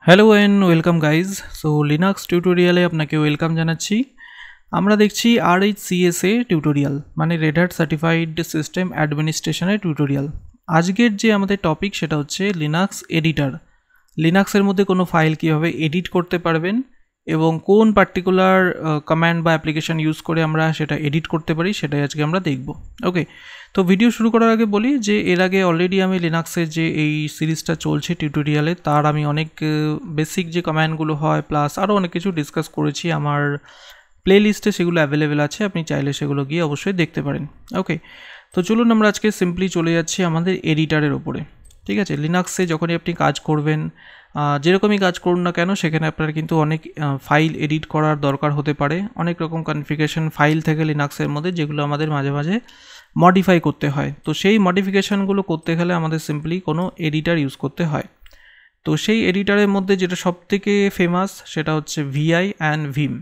Hello and welcome guys. So Linux টিউটোরিয়ালে আপনাকে welcome জানাচ্ছি। আমরা দেখছি RHCSA টিউটোরিয়াল, মানে রেড হ্যাট সার্টিফাইড সিস্টেম অ্যাডমিনিস্ট্রেশনের টিউটোরিয়াল। আজকের যে আমাদের টপিক সেটা হচ্ছে লিনাক্স এডিটার। লিনাক্সের মধ্যে কোনো ফাইল কীভাবে এডিট করতে পারবেন এবং কোন পার্টিকুলার কমান্ড বা অ্যাপ্লিকেশান ইউজ করে আমরা সেটা এডিট করতে পারি, সেটাই আজকে আমরা দেখব। ওকে, তো ভিডিও শুরু করার আগে বলি যে এর আগে অলরেডি আমি লিনাক্সের যে এই সিরিজটা চলছে টিউটোরিয়ালে, তার আমি অনেক বেসিক যে কমান্ডগুলো হয় প্লাস আরও অনেক কিছু ডিসকাস করেছি। আমার প্লে লিস্টে সেগুলো অ্যাভেলেবেল আছে, আপনি চাইলে সেগুলো গিয়ে অবশ্যই দেখতে পারেন। ওকে, তো চলুন আমরা আজকে সিম্পলি চলে যাচ্ছি আমাদের এডিটারের ওপরে। ঠিক আছে, লিনাক্সে যখনই আপনি কাজ করবেন, যেরকমই কাজ করুন না কেন, সেখানে আপনার কিন্তু অনেক ফাইল এডিট করার দরকার হতে পারে। অনেক রকম কনফিগারেশন ফাইল থেকে লিনাক্সের মধ্যে, যেগুলো আমাদের মাঝে মাঝে মডিফাই করতে হয়। তো সেই মডিফিকেশানগুলো করতে গেলে আমাদের সিম্পলি কোনো এডিটার ইউজ করতে হয়। তো সেই এডিটারের মধ্যে যেটা সবথেকে ফেমাস সেটা হচ্ছে VI অ্যান্ড ভিম।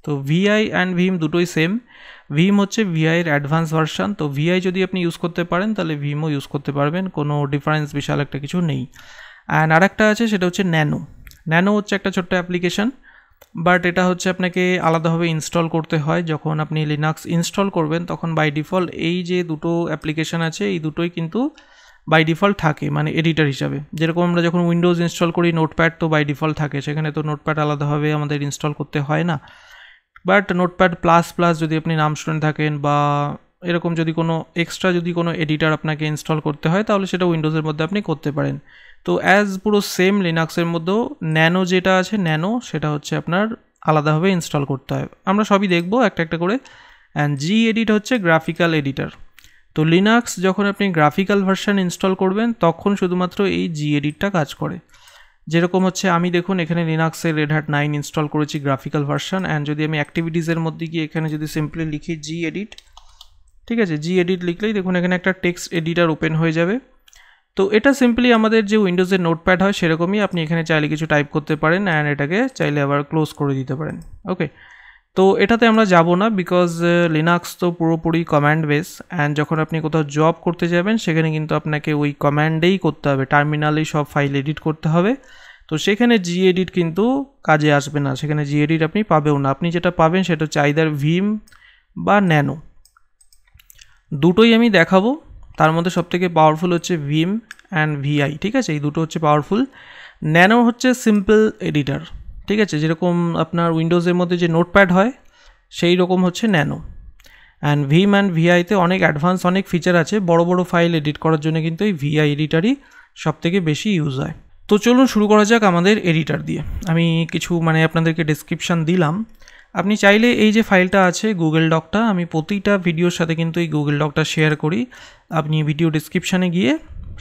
তো VI অ্যান্ড ভিম দুটোই সেম। ভিম হচ্ছে VI-এর অ্যাডভান্স ভার্সান। তো VI যদি আপনি ইউজ করতে পারেন তাহলে ভিমও ইউজ করতে পারবেন, কোনো ডিফারেন্স বিশাল একটা কিছু নেই। অ্যান্ড আরেকটা আছে, সেটা হচ্ছে ন্যানো। ন্যানো হচ্ছে একটা ছোট্ট অ্যাপ্লিকেশান, বাট এটা হচ্ছে আপনাকে আলাদাভাবে ইনস্টল করতে হয়। যখন আপনি লিনাক্স ইনস্টল করবেন তখন বাই ডিফল্ট এই যে দুটো অ্যাপ্লিকেশান আছে, এই দুটোই কিন্তু বাই ডিফল্ট থাকে, মানে এডিটার হিসাবে। যেরকম আমরা যখন উইন্ডোজ ইনস্টল করি নোটপ্যাড তো বাই ডিফল্ট থাকে, সেখানে তো নোটপ্যাড আলাদাভাবে আমাদের ইনস্টল করতে হয় না। বাট নোটপ্যাড প্লাস প্লাস যদি আপনি নাম স্টুডেন্ট থাকেন বা এরকম যদি কোনো এক্সট্রা যদি কোনো এডিটার আপনাকে ইনস্টল করতে হয়, তাহলে সেটা উইন্ডোজের মধ্যে আপনি করতে পারেন। তো অ্যাজ পুরো সেম লিনাক্সের মধ্যেও ন্যানো যেটা আছে, ন্যানো সেটা হচ্ছে আপনার আলাদাভাবে ইনস্টল করতে হয়। আমরা সবই দেখবো একটা একটা করে। অ্যান্ড gedit হচ্ছে গ্রাফিক্যাল এডিটার। তো লিনাক্স যখন আপনি গ্রাফিক্যাল ভার্সান ইনস্টল করবেন তখন শুধুমাত্র এই geditটা কাজ করে। যেরকম হচ্ছে আমি দেখুন এখানে লিনাক্সের রেড হ্যাট 9 ইনস্টল করেছি গ্রাফিক্যাল ভার্সান। অ্যান্ড যদি আমি অ্যাক্টিভিটিসের মধ্যে গিয়ে এখানে যদি সিম্পলি লিখি gedit, ঠিক আছে, gedit লিখলেই দেখুন এখানে একটা টেক্সট এডিটার ওপেন হয়ে যাবে। তো এটা সিম্পলি আমাদের যে উইন্ডোজের নোটপ্যাড হয় সেরকমই, আপনি এখানে চাইলে কিছু টাইপ করতে পারেন অ্যান্ড এটাকে চাইলে আবার ক্লোজ করে দিতে পারেন। ওকে, তো এটাতে আমরা যাব না, বিকজ লিনাক্স তো পুরোপুরি কমান্ড বেস। অ্যান্ড যখন আপনি কোথাও জব করতে যাবেন সেখানে কিন্তু আপনাকে ওই কমান্ডেই করতে হবে, টার্মিনালেই সব ফাইল এডিট করতে হবে। তো সেখানে gedit কিন্তু কাজে আসবে না, সেখানে gedit আপনি পাবেও না। আপনি যেটা পাবেন সেটা হচ্ছে আইদার ভিম বা ন্যানো, দুটোই আমি দেখাবো। তার মধ্যে সবথেকে পাওয়ারফুল হচ্ছে ভিম অ্যান্ড VI, ঠিক আছে, এই দুটো হচ্ছে পাওয়ারফুল। ন্যানো হচ্ছে সিম্পল এডিটার, ঠিক আছে, যেরকম আপনার উইন্ডোজের মধ্যে যে নোটপ্যাড হয় সেই রকম হচ্ছে ন্যানো। অ্যান্ড ভিম অ্যান্ড VI-তে অনেক অ্যাডভান্স অনেক ফিচার আছে, বড় বড় ফাইল এডিট করার জন্য কিন্তু এই VI এডিটারই সবথেকে বেশি ইউজ হয়। তো চলুন শুরু করা যাক আমাদের এডিটার দিয়ে। আমি কিছু আপনাদেরকে ডেসক্রিপশান দিলাম। আপনি চাইলে এই যে ফাইলটা আছে গুগল ডকটা, আমি প্রতিটা ভিডিওর সাথে কিন্তু এই গুগল ডকটা শেয়ার করি, আপনি ভিডিও ডেসক্রিপশানে গিয়ে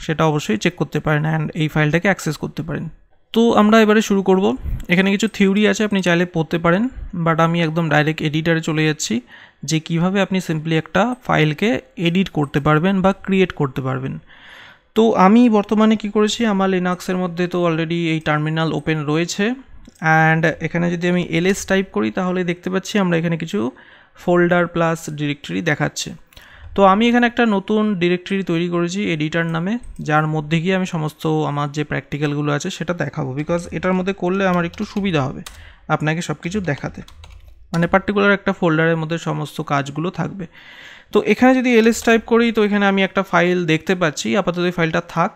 সেটা অবশ্যই চেক করতে পারেন অ্যান্ড এই ফাইলটাকে অ্যাক্সেস করতে পারেন। তো আমরা এবারে শুরু করব। এখানে কিছু থিওরি আছে, আপনি চাইলে পড়তে পারেন, বাট আমি একদম ডাইরেক্ট এডিটারে চলে যাচ্ছি যে কিভাবে আপনি সিম্পলি একটা ফাইলকে এডিট করতে পারবেন বা ক্রিয়েট করতে পারবেন। তো আমি বর্তমানে কি করেছি, আমার লিনাক্সের মধ্যে তো অলরেডি এই টার্মিনাল ওপেন রয়েছে। অ্যান্ড এখানে যদি আমি ls টাইপ করি তাহলে দেখতে পাচ্ছি আমরা এখানে কিছু ফোল্ডার প্লাস ডিরেক্টরি দেখাচ্ছে। তো আমি এখানে একটা নতুন ডিরেক্টরি তৈরি করেছি এডিটার নামে, যার মধ্যে গিয়ে আমি সমস্ত আমার যে প্র্যাকটিক্যালগুলো আছে সেটা দেখাবো, বিকজ এটার মধ্যে করলে আমার একটু সুবিধা হবে আপনাকে সব কিছু দেখাতে, মানে পার্টিকুলার একটা ফোল্ডারের মধ্যে সমস্ত কাজগুলো থাকবে। তো এখানে যদি ls টাইপ করি তো এখানে আমি একটা ফাইল দেখতে পাচ্ছি, আপাতত এই ফাইলটা থাক,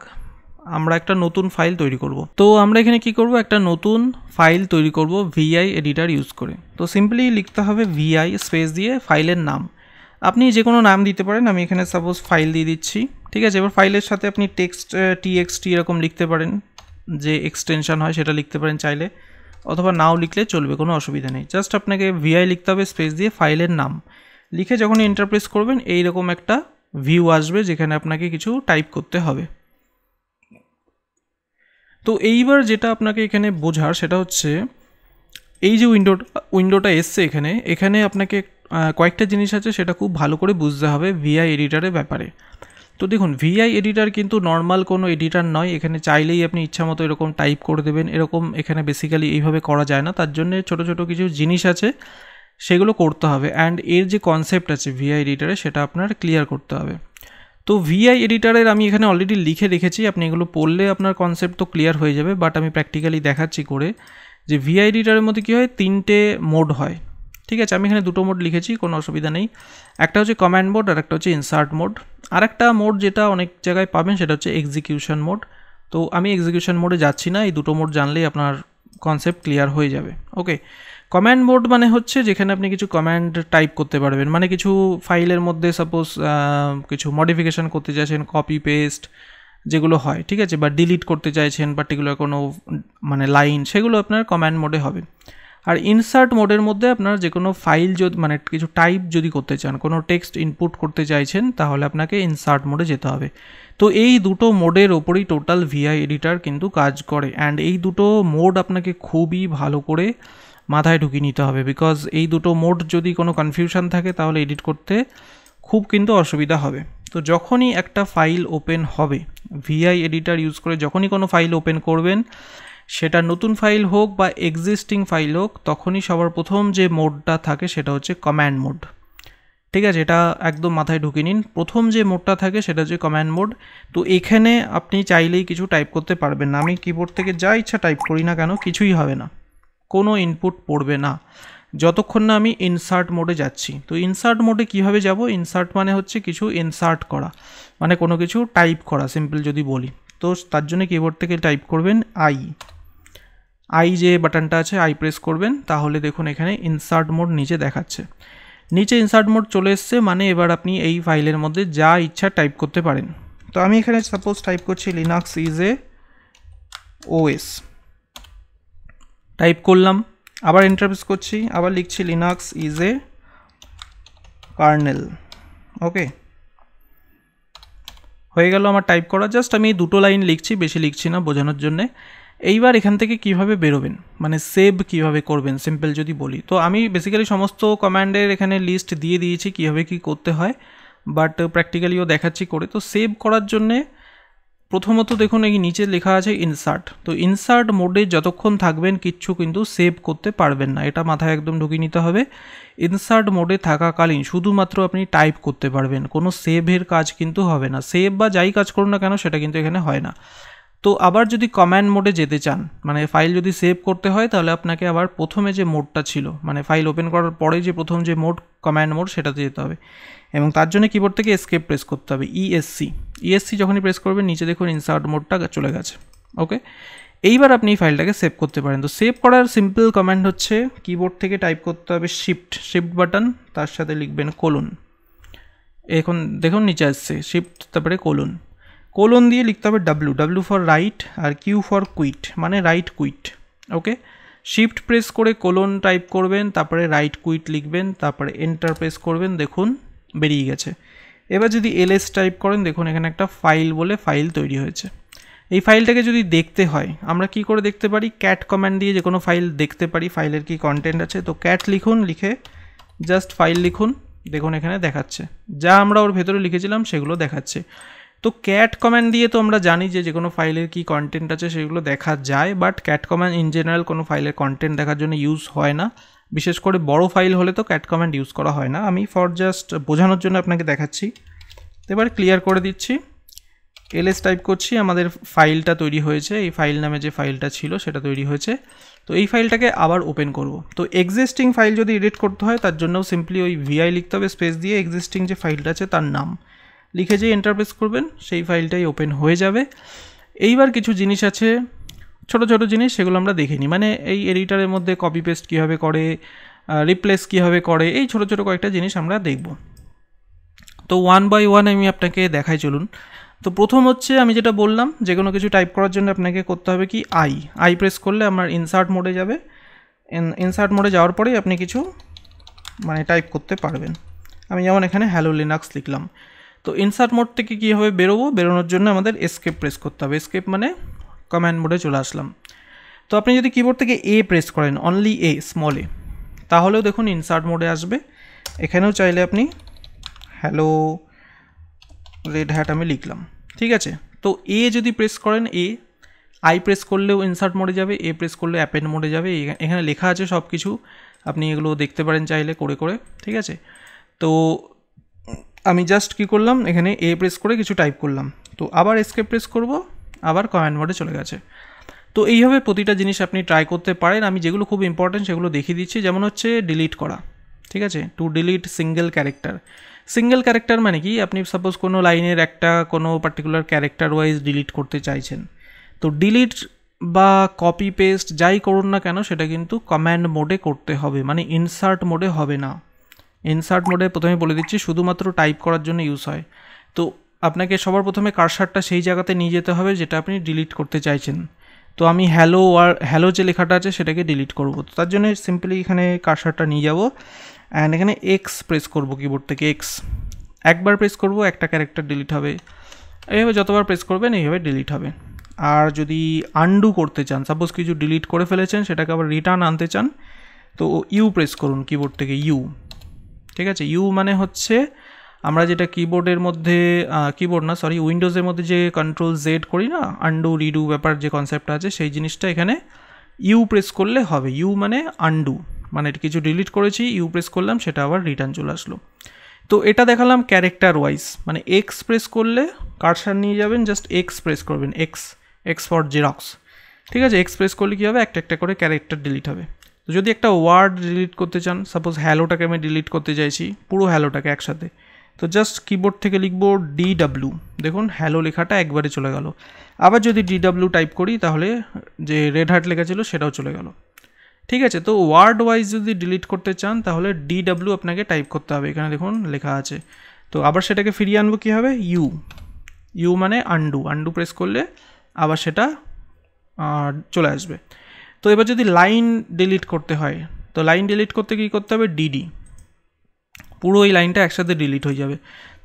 আমরা একটা নতুন ফাইল তৈরি করব। তো আমরা এখানে কি করব, একটা নতুন ফাইল তৈরি করব VI এডিটার ইউজ করে। তো সিম্পলি লিখতে হবে VI স্পেস দিয়ে ফাইলের নাম, আপনি যে কোনো নাম দিতে পারেন, আমি এখানে সাপোজ ফাইল দিয়ে দিচ্ছি, ঠিক আছে। এবার ফাইলের সাথে আপনি টেক্সট txt এরকম লিখতে পারেন, যে এক্সটেনশন হয় সেটা লিখতে পারেন চাইলে, অথবা নাও লিখলে চলবে, কোনো অসুবিধা নেই। জাস্ট আপনাকে VI লিখতে হবে স্পেস দিয়ে ফাইলের নাম লিখে যখন এন্টার প্রেস করবেন এইরকম একটা ভিউ আসবে যেখানে আপনাকে কিছু টাইপ করতে হবে। তো এইবার যেটা আপনাকে এখানে বোঝার সেটা হচ্ছে এই যে উইন্ডোটা এসছে এখানে আপনাকে কয়েকটা জিনিস আছে সেটা খুব ভালো করে বুঝতে হবে VI এডিটারের ব্যাপারে। তো দেখুন VI এডিটার কিন্তু নর্মাল কোনো এডিটার নয়, এখানে চাইলেই আপনি ইচ্ছা মতো এরকম টাইপ করে দেবেন, এরকম এখানে বেসিক্যালি এইভাবে করা যায় না, তার জন্য ছোটো ছোটো কিছু জিনিস আছে সেগুলো করতে হবে। অ্যান্ড এর যে কনসেপ্ট আছে VI এডিটারে সেটা আপনার ক্লিয়ার করতে হবে। তো ভিআই এডিটারের আমি এখানে অলরেডি লিখে রেখেছি, আপনি এগুলো পড়লে আপনার কনসেপ্ট তো ক্লিয়ার হয়ে যাবে, বাট আমি প্র্যাকটিক্যালি দেখাচ্ছি করে যে ভিআই এডিটারের মধ্যে কী হয়, 3টে মোড হয়। ঠিক আছে, আমি এখানে 2টো মোড লিখেছি, কোনো অসুবিধা নেই। একটা হচ্ছে কমান্ড মোড আর একটা হচ্ছে ইনসার্ট মোড। আর একটা মোড যেটা অনেক জায়গায় পাবেন সেটা হচ্ছে এক্সিকিউশন মোড। তো আমি এক্সিকিউশন মোডে যাচ্ছি না, এই 2টো মোড জানলেই আপনার কনসেপ্ট ক্লিয়ার হয়ে যাবে। ওকে, কমান্ড মোড মানে হচ্ছে যেখানে আপনি কিছু কমান্ড টাইপ করতে পারবেন, মানে কিছু ফাইলের মধ্যে সাপোজ কিছু মডিফিকেশান করতে চাইছেন, কপি পেস্ট যেগুলো হয়, ঠিক আছে, বা ডিলিট করতে চাইছেন পার্টিকুলার কোনো মানে লাইন, সেগুলো আপনার কমান্ড মোডে হবে। আর ইনসার্ট মোডের মধ্যে আপনার যে কোনো ফাইল যদি মানে কিছু টাইপ যদি করতে চান, কোনো টেক্সট ইনপুট করতে চাইছেন, তাহলে আপনাকে ইনসার্ট মোডে যেতে হবে। তো এই 2টো মোডের ওপরই টোটাল ভিআই এডিটার কিন্তু কাজ করে, অ্যান্ড এই 2টো মোড আপনাকে খুবই ভালো করে মাথায় ঢুকিয়ে নিতে হবে, বিকজ এই 2টো মোড যদি কোনো কনফিউশন থাকে তাহলে এডিট করতে খুব কিন্তু অসুবিধা হবে। তো যখনই একটা ফাইল ওপেন হবে, ভিআই এডিটার ইউজ করে যখনই কোনো ফাইল ওপেন করবেন, সেটা নতুন ফাইল হোক বা এক্সিস্টিং ফাইল হোক, তখনই সবার প্রথম যে মোডটা থাকে সেটা হচ্ছে কমান্ড মোড। ঠিক আছে, এটা একদম মাথায় ঢুকিয়ে নিন, প্রথম যে মোডটা থাকে সেটা হচ্ছে কমান্ড মোড। তো এখানে আপনি চাইলেই কিছু টাইপ করতে পারবেন না, আমি কিবোর্ড থেকে যা ইচ্ছা টাইপ করি না কেন কিছুই হবে না, কোনো ইনপুট পড়বে না যতক্ষণ না আমি ইনসার্ট মোডে যাচ্ছি। তো ইনসার্ট মোডে কীভাবে যাব, ইনসার্ট মানে হচ্ছে কিছু ইনসার্ট করা, মানে কোনো কিছু টাইপ করা, সিম্পল যদি বলি। তো তার জন্য কিবোর্ড থেকে টাইপ করবেন আই যে বাটনটা আছে, আই প্রেস করবেন, তাহলে দেখুন এখানে ইনসার্ট মোড নিচে দেখাচ্ছে, নিচে ইনসার্ট মোড চলে এসছে, মানে এবার আপনি এই ফাইলের মধ্যে যা ইচ্ছা টাইপ করতে পারেন। তো আমি এখানে সাপোজ টাইপ করছি Linux is a OS, type করলাম, আবার এন্টার প্রেস করছি, আবার লিখছি লিনাক্স ইজ এ কার্নেল। ওকে, হয়ে গেল আমার টাইপ করা, জাস্ট আমি 2টো লাইন লিখছি, বেশি লিখছি না বোঝানোর জন্যে। এইবার এখান থেকে কিভাবে বেরোবেন, মানে সেভ কিভাবে করবেন, সিম্পল যদি বলি, তো আমি বেসিক্যালি সমস্ত কমান্ডের এখানে লিস্ট দিয়ে দিয়েছি কীভাবে কী করতে হয়, বাট প্র্যাকটিক্যালিও দেখাচ্ছি করে। তো সেভ করার জন্যে প্রথমত দেখুন এই নিচে লেখা আছে ইনসার্ট, তো ইনসার্ট মোডে যতক্ষণ থাকবেন কিচ্ছু কিন্তু সেভ করতে পারবেন না, এটা মাথায় একদম ঢুকিয়ে নিতে হবে। ইনসার্ট মোডে থাকাকালীন শুধুমাত্র আপনি টাইপ করতে পারবেন, কোনো সেভের কাজ কিন্তু হবে না, সেভ বা যাই কাজ করুন না কেন সেটা কিন্তু এখানে হয় না। তো আবার যদি কমান্ড মোডে যেতে চান, মানে ফাইল যদি সেভ করতে হয়, তাহলে আপনাকে আবার প্রথমে যে মোডটা ছিল, মানে ফাইল ওপেন করার পরে যে প্রথম যে মোড কমান্ড মোড, সেটাতে যেতে হবে, এবং তার জন্য কিবোর্ড থেকে এসকেপ প্রেস করতে হবে, ইএসসি যখনই প্রেস করবেন নিচে দেখুন ইনসার্ট মোডটা চলে গেছে। ওকে, এইবার আপনি এই ফাইলটাকে সেভ করতে পারেন। তো সেভ করার সিম্পল কমান্ড হচ্ছে কিবোর্ড থেকে টাইপ করতে হবে শিফট বাটন, তার সাথে লিখবেন কোলন, এখন দেখুন নিচে আসছে শিফট তারপরে কোলন দিয়ে লিখতে হবে ডাব্লিউ ফর রাইট আর কিউ ফর কুইট, মানে write quit. Okay, shift press করে কোলন টাইপ করবেন, তারপরে রাইট কুইট লিখবেন, তারপরে এন্টার প্রেস করবেন, দেখুন বেরিয়ে গেছে। এবার যদি এলএস টাইপ করেন, দেখুন এখানে একটা ফাইল বলে ফাইল তৈরি হয়েছে। এই ফাইলটাকে যদি দেখতে হয় আমরা কি করে দেখতে পারি, ক্যাট কমান্ড দিয়ে যে কোনো ফাইল দেখতে পারি, ফাইলের কি কন্টেন্ট আছে। তো ক্যাট লিখুন, লিখে জাস্ট ফাইল লিখুন, দেখুন এখানে দেখাচ্ছে যা আমরা ওর ভেতরে লিখেছিলাম সেগুলো দেখাচ্ছে। তো ক্যাট কমান্ড দিয়ে তো আমরা জানি যে কোনো ফাইলের কি কন্টেন্ট আছে সেগুলো দেখা যায়, but cat command in general কোনো ফাইলের কন্টেন্ট দেখার জন্য ইউজ হয় না, বিশেষ করে বড় ফাইল হলে তো ক্যাট কমান্ড ইউজ করা হয় না। আমি ফর জাস্ট বোঝানোর জন্য আপনাকে দেখাচ্ছি। এবার ক্লিয়ার করে দিচ্ছি, এলএস টাইপ করছি, আমাদের ফাইলটা তৈরি হয়েছে, এই ফাইল নামে যে ফাইলটা ছিল সেটা তৈরি হয়েছে। তো এই ফাইলটাকে আবার ওপেন করব। তো এক্সিস্টিং ফাইল যদি এডিট করতে হয় তার জন্যও সিম্পলি ওই ভিআই লিখতে হবে, স্পেস দিয়ে এক্সিস্টিং যে ফাইলটা আছে তার নাম লিখে যে এন্টার প্রেস করবেন, সেই ফাইলটাই ওপেন হয়ে যাবে। এইবার কিছু জিনিস আছে, ছোট ছোট জিনিস, সেগুলো আমরা দেখে নিই। মানে এই এডিটারের মধ্যে কপি পেস্ট কীভাবে করে, রিপ্লেস কীভাবে করে, এই ছোট ছোট কয়েকটা জিনিস আমরা দেখব। তো ওয়ান বাই ওয়ান আমি আপনাকে দেখাই, চলুন। তো প্রথম হচ্ছে আমি যেটা বললাম, যে কোনো কিছু টাইপ করার জন্য আপনাকে করতে হবে কি আই প্রেস করলে আমার ইনসার্ট মোডে যাবে, ইনসার্ট মোডে যাওয়ার পরেই আপনি কিছু মানে টাইপ করতে পারবেন। আমি যেমন এখানে হ্যালো লিনাক্স লিখলাম। তো ইনসার্ট মোড থেকে কীভাবে বেরোনোর জন্য আমাদের এসকেপ প্রেস করতে হবে, এসকেপ মানে কমান্ড মোডে চলে আসলাম। তো আপনি যদি কিবোর্ড থেকে এ প্রেস করেন, অনলি এ স্মল এ, তাহলেও দেখুন ইনসার্ট মোডে আসবে। এখানেও চাইলে আপনি হ্যালো রেড হ্যাট আমি লিখলাম, ঠিক আছে। তো এ যদি প্রেস করেন, আই প্রেস করলেও ইনসার্ট মোডে যাবে, এ প্রেস করলে অ্যাপেন্ড মোডে যাবে। এখানে লেখা আছে সব কিছু, আপনি এগুলো দেখতে পারেন চাইলে করে, ঠিক আছে। তো আমি জাস্ট কী করলাম, এখানে এ প্রেস করে কিছু টাইপ করলাম, তো আবার এসকেপ প্রেস করব, আবার কমান্ড মোডে চলে গেছে। তো এইভাবে প্রতিটা জিনিস আপনি ট্রাই করতে পারেন। আমি যেগুলো খুব ইম্পর্টেন্ট সেগুলো দেখিয়ে দিচ্ছি। যেমন হচ্ছে ডিলিট করা, ঠিক আছে, two delete single character. Single character মানে কি, আপনি সাপোজ কোনো লাইনের একটা কোনো পার্টিকুলার ক্যারেক্টার ওয়াইজ ডিলিট করতে চাইছেন, তো ডিলিট বা কপি পেস্ট যাই করুন না কেন সেটা কিন্তু কমান্ড মোডে করতে হবে, মানে ইনসার্ট মোডে হবে না। ইনসার্ট মোডে প্রথমে বলে দিচ্ছি শুধুমাত্র টাইপ করার জন্য ইউজ হয়। তো আপনাকে সবার প্রথমে কার্সারটা সেই জায়গাতে নিয়ে যেতে হবে যেটা আপনি ডিলিট করতে চাইছেন। তো আমি হ্যালো যে লেখাটা আছে সেটাকে ডিলিট করব, তো তার জন্য সিম্পলি এখানে কার্সারটা নিয়ে যাব অ্যান্ড এখানে এক্স প্রেস করব, কিবোর্ড থেকে এক্স একবার প্রেস করব, একটা ক্যারেক্টার ডিলিট হবে। এইভাবে যতবার প্রেস করবেন এইভাবে ডিলিট হবে। আর যদি আনডু করতে চান, সাপোজ কিছু ডিলিট করে ফেলেছেন সেটাকে আবার রিটার্ন আনতে চান, তো ইউ প্রেস করুন কিবোর্ড থেকে ইউ, ঠিক আছে। ইউ মানে হচ্ছে আমরা যেটা কিবোর্ডের মধ্যে উইন্ডোজের মধ্যে যে কন্ট্রোল জেড করি না, আনডু রিডু ব্যাপার যে কনসেপ্ট আছে সেই জিনিসটা এখানে ইউ প্রেস করলে হবে। ইউ মানে আনডু, মানে কিছু ডিলিট করেছি, ইউ প্রেস করলাম, সেটা আবার রিটার্ন চলে আসলো। তো এটা দেখালাম ক্যারেক্টার ওয়াইজ, মানে এক্স প্রেস করলে কার্সার নিয়ে যাবেন, জাস্ট এক্স প্রেস করবেন, এক্স ফর জেরক্স, ঠিক আছে। এক্স প্রেস করলে কী হবে, একটা একটা করে ক্যারেক্টার ডিলিট হবে। তো যদি একটা ওয়ার্ড ডিলিট করতে চান, সাপোজ হ্যালোটাকে আমি ডিলিট করতে চাইছি, পুরো হ্যালোটাকে একসাথে, তো জাস্ট কিবোর্ড থেকে লিখবো DW, দেখুন হ্যালো লেখাটা একবারে চলে গেল। আবার যদি DW টাইপ করি তাহলে যে রেড হার্ট লেখা ছিল সেটাও চলে গেল, ঠিক আছে। তো ওয়ার্ড ওয়াইজ যদি ডিলিট করতে চান তাহলে DW আপনাকে টাইপ করতে হবে, এখানে দেখুন লেখা আছে। তো আবার সেটাকে ফিরিয়ে আনবো কী হবে, ইউ মানে আন্ডু প্রেস করলে আবার সেটা চলে আসবে। তো এবার যদি লাইন ডিলিট করতে হয়, তো লাইন ডিলিট করতে কী করতে হবে, DD, পুরো এই লাইনটা একসাথে ডিলিট হয়ে যাবে।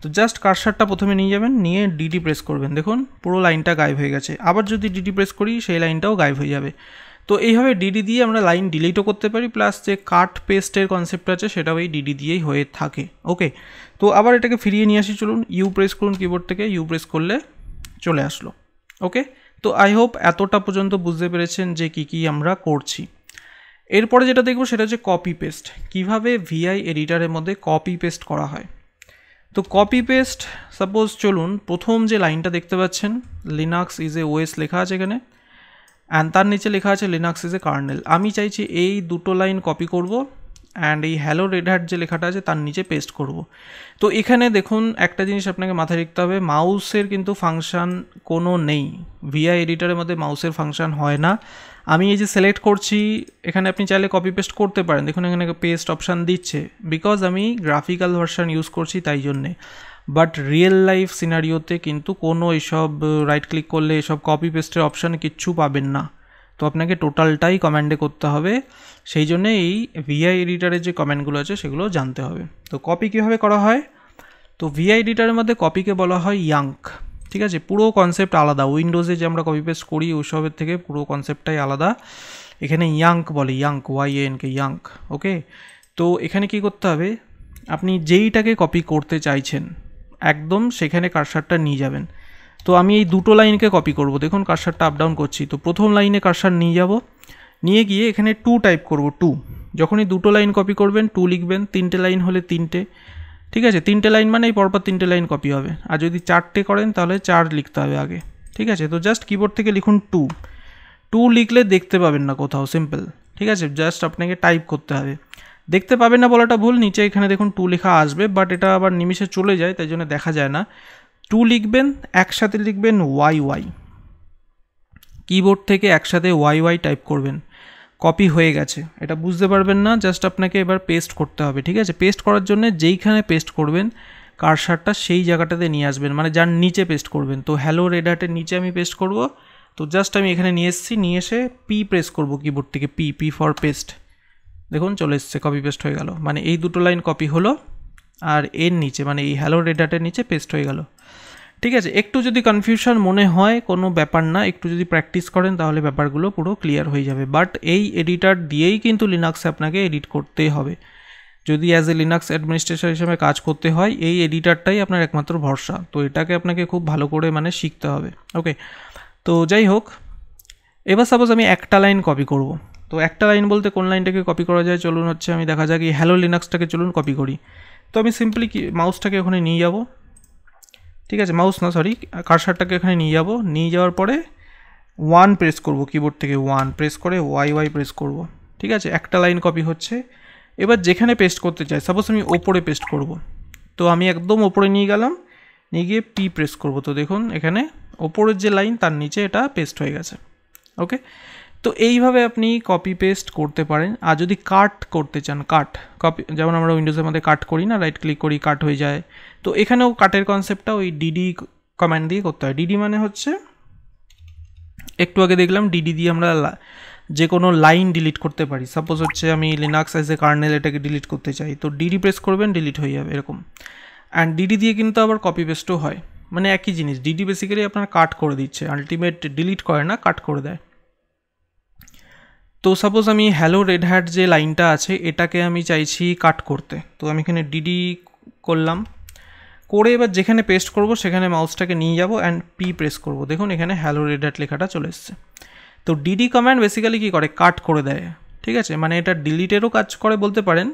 তো জাস্ট কার্সারটা প্রথমে নিয়ে যাবেন, নিয়ে DD প্রেস করবেন, দেখুন পুরো লাইনটা গায়েব হয়ে গেছে। আবার যদি DD প্রেস করি সেই লাইনটাও গায়েব হয়ে যাবে। তো এইভাবে DD দিয়ে আমরা লাইন ডিলিটও করতে পারি, প্লাস যে কাট পেস্টের কনসেপ্ট আছে সেটাও এই DD দিয়েই হয়ে থাকে। ওকে, তো আবার এটাকে ফিরিয়ে নিয়ে আসি, চলুন ইউ প্রেস করুন কিবোর্ড থেকে, ইউ প্রেস করলে চলে আসলো। ওকে, তো আই হোপ এতটা পর্যন্ত বুঝতে পেরেছেন যে কী আমরা করছি। এরপরে যেটা দেখবো সেটা হচ্ছে কপি পেস্ট, কীভাবে VI এডিটারের মধ্যে কপি পেস্ট করা হয়। তো কপি পেস্ট, সাপোজ চলুন প্রথম যে লাইনটা দেখতে পাচ্ছেন, লিনাক্স ইজ এ ওএস লেখা আছে এখানে, অ্যান্ড তার নিচে লেখা আছে লিনাক্স ইজ এ কার্নেল। আমি চাইছি এই দুটো লাইন কপি করব অ্যান্ড এই হ্যালো রেড হ্যাট যে লেখাটা আছে তার নিচে পেস্ট করব। তো এখানে দেখুন একটা জিনিস আপনাকে মাথায় রাখতে হবে, মাউসের কিন্তু ফাংশান কোনো নেই, VI এডিটারের মধ্যে মাউসের ফাংশান হয় না। আমি এই যে সিলেক্ট করছি, এখানে আপনি চাইলে কপি পেস্ট করতে পারেন, দেখুন এখানে পেস্ট অপশান দিচ্ছে, বিকজ আমি গ্রাফিক্যাল ভার্সান ইউজ করছি তাই জন্যে। বাট রিয়েল লাইফ সিনারিওতে কিন্তু কোনো এসব রাইট ক্লিক করলে এসব কপি পেস্টের অপশান কিচ্ছু পাবেন না। তো আপনাকে টোটালটাই কমান্ডে করতে হবে, সেই জন্য এই VI এডিটারের যে কমেন্টগুলো আছে সেগুলো জানতে হবে। তো কপি কীভাবে করা হয়, তো VI এডিটারের মধ্যে কপিকে বলা হয় ইয়াঙ্ক, ঠিক আছে। পুরো কনসেপ্ট আলাদা, উইন্ডোজে যে আমরা কপি পেস্ট করি ওইসবের থেকে পুরো কনসেপ্টটাই আলাদা। এখানে ইয়াঙ্ক বলে, YANK ইয়াঙ্ক। ওকে, তো এখানে কি করতে হবে, আপনি যেইটাকে কপি করতে চাইছেন একদম সেখানে কার্সারটা নিয়ে যাবেন। তো আমি এই দুটো লাইনকে কপি করব, দেখুন কার্সারটা আপ ডাউন করছি, তো প্রথম লাইনে কার্সার নিয়ে যাব, নিয়ে গিয়ে এখানে 2 টাইপ করব, 2। যখনই দুটো লাইন কপি করবেন 2 লিখবেন, 3টে লাইন হলে 3টে, ঠিক আছে। 3টে লাইন মানে এই পরপর 3টে লাইন কপি হবে, আর যদি 4টে করেন তাহলে 4 লিখতে হবে আগে, ঠিক আছে। তো জাস্ট কিবোর্ড থেকে লিখুন 2 লিখলে দেখতে পাবেন না কোথাও, সিম্পল, ঠিক আছে। জাস্ট আপনাকে টাইপ করতে হবে, দেখতে পাবেন না বলাটা ভুল, নিচে এখানে দেখুন 2 লেখা আসবে, বাট এটা আবার নিমিষে চলে যায় তাই জন্য দেখা যায় না। 2 লিখবেন, একসাথে লিখবেন YY, কিবোর্ড থেকে একসাথে YY টাইপ করবেন, কপি হয়ে গেছে। এটা বুঝতে পারবেন না, জাস্ট আপনাকে এবার পেস্ট করতে হবে, ঠিক আছে। পেস্ট করার জন্য যেইখানে পেস্ট করবেন কার্সারটা সেই জায়গাটাতে নিয়ে আসবেন, মানে যার নিচে পেস্ট করবেন। তো হ্যালো রেড হ্যাটের নিচে আমি পেস্ট করব, তো জাস্ট আমি এখানে নিয়ে এসেছি, নিয়ে এসে P প্রেস করব কিবোর্ড থেকে, P ফর পেস্ট, দেখুন চলে এসছে, কপি পেস্ট হয়ে গেল। মানে এই দুটো লাইন কপি হলো আর এর নিচে মানে এই হ্যালো রেড হ্যাটের নিচে পেস্ট হয়ে গেল, ঠিক আছে। একটু যদি কনফিউশন মনে হয় কোনো ব্যাপার না, একটু যদি প্র্যাকটিস করেন তাহলে ব্যাপারগুলো পুরো ক্লিয়ার হয়ে যাবে। বাট এই এডিটার দিয়েই কিন্তু লিনাক্সে আপনাকে এডিট করতে হবে, যদি অ্যাজ এ লিনাক্স অ্যাডমিনিস্ট্রেটর হিসেবে কাজ করতে হয় এই এডিটারটাই আপনার একমাত্র ভরসা। তো এটাকে আপনাকে খুব ভালো করে মানে শিখতে হবে। ওকে, তো যাই হোক, এবার সাপোজ আমি একটা লাইন কপি করব। তো একটা লাইন বলতে কোন লাইনটাকে কপি করা যায়, চলুন হচ্ছে আমি দেখা যাক এই হ্যালো লিনাক্সটাকে চলুন কপি করি। তো আমি সিম্পলি কি মাউসটাকে ওখানে নিয়ে যাব, ঠিক আছে, মাউস না সরি কার্সারটাকে এখানে নিয়ে যাব, নিয়ে যাওয়ার পরে 1 প্রেস করব, কিবোর্ড থেকে 1 প্রেস করে ওয়াই প্রেস করব, ঠিক আছে, একটা লাইন কপি হচ্ছে। এবার যেখানে পেস্ট করতে চাই, সাপোজ আমি ওপরে পেস্ট করব, তো আমি একদম ওপরে নিয়ে গেলাম, নিয়ে গিয়ে পি প্রেস করব, তো দেখুন এখানে ওপরের যে লাইন তার নিচে এটা পেস্ট হয়ে গেছে। ওকে, তো এইভাবে আপনি কপি পেস্ট করতে পারেন। আর যদি কাট করতে চান, কাট কপি, যেমন আমরা উইন্ডোজের মধ্যে কাট করি না, রাইট ক্লিক করি কাট হয়ে যায়, তো এখানেও কাটের কনসেপ্টটা ওই ডিডি কমান্ড দিয়ে করতে হয়। ডিডি মানে হচ্ছে, একটু আগে দেখলাম ডিডি দিয়ে আমরা যে কোনো লাইন ডিলিট করতে পারি। সাপোজ হচ্ছে আমি লিনাক্স অ্যাজ এ কার্নেল এটাকে ডিলিট করতে চাই, তো ডিডি প্রেস করবেন, ডিলিট হয়ে যাবে এরকম। অ্যান্ড ডিডি দিয়ে কিন্তু আবার কপি পেস্টও হয়, মানে একই জিনিস। ডিডি বেসিক্যালি আপনার কাট করে দিচ্ছে, আলটিমেট ডিলিট করে না, কাট করে দেয়। তো সাপোজ আমি হ্যালো রেড হ্যাট যে লাইনটা আছে এটাকে আমি চাইছি কাট করতে, তো আমি এখানে ডিডি করলাম, করে এবার যেখানে পেস্ট করব সেখানে মাউসটাকে নিয়ে যাব অ্যান্ড পি প্রেস করব, দেখুন এখানে হ্যালো রেড হ্যাট লেখাটা চলে এসছে। তো ডিডি কমান্ড বেসিক্যালি কী করে, কাট করে দেয়, ঠিক আছে, মানে এটা ডিলিটেরও কাজ করে বলতে পারেন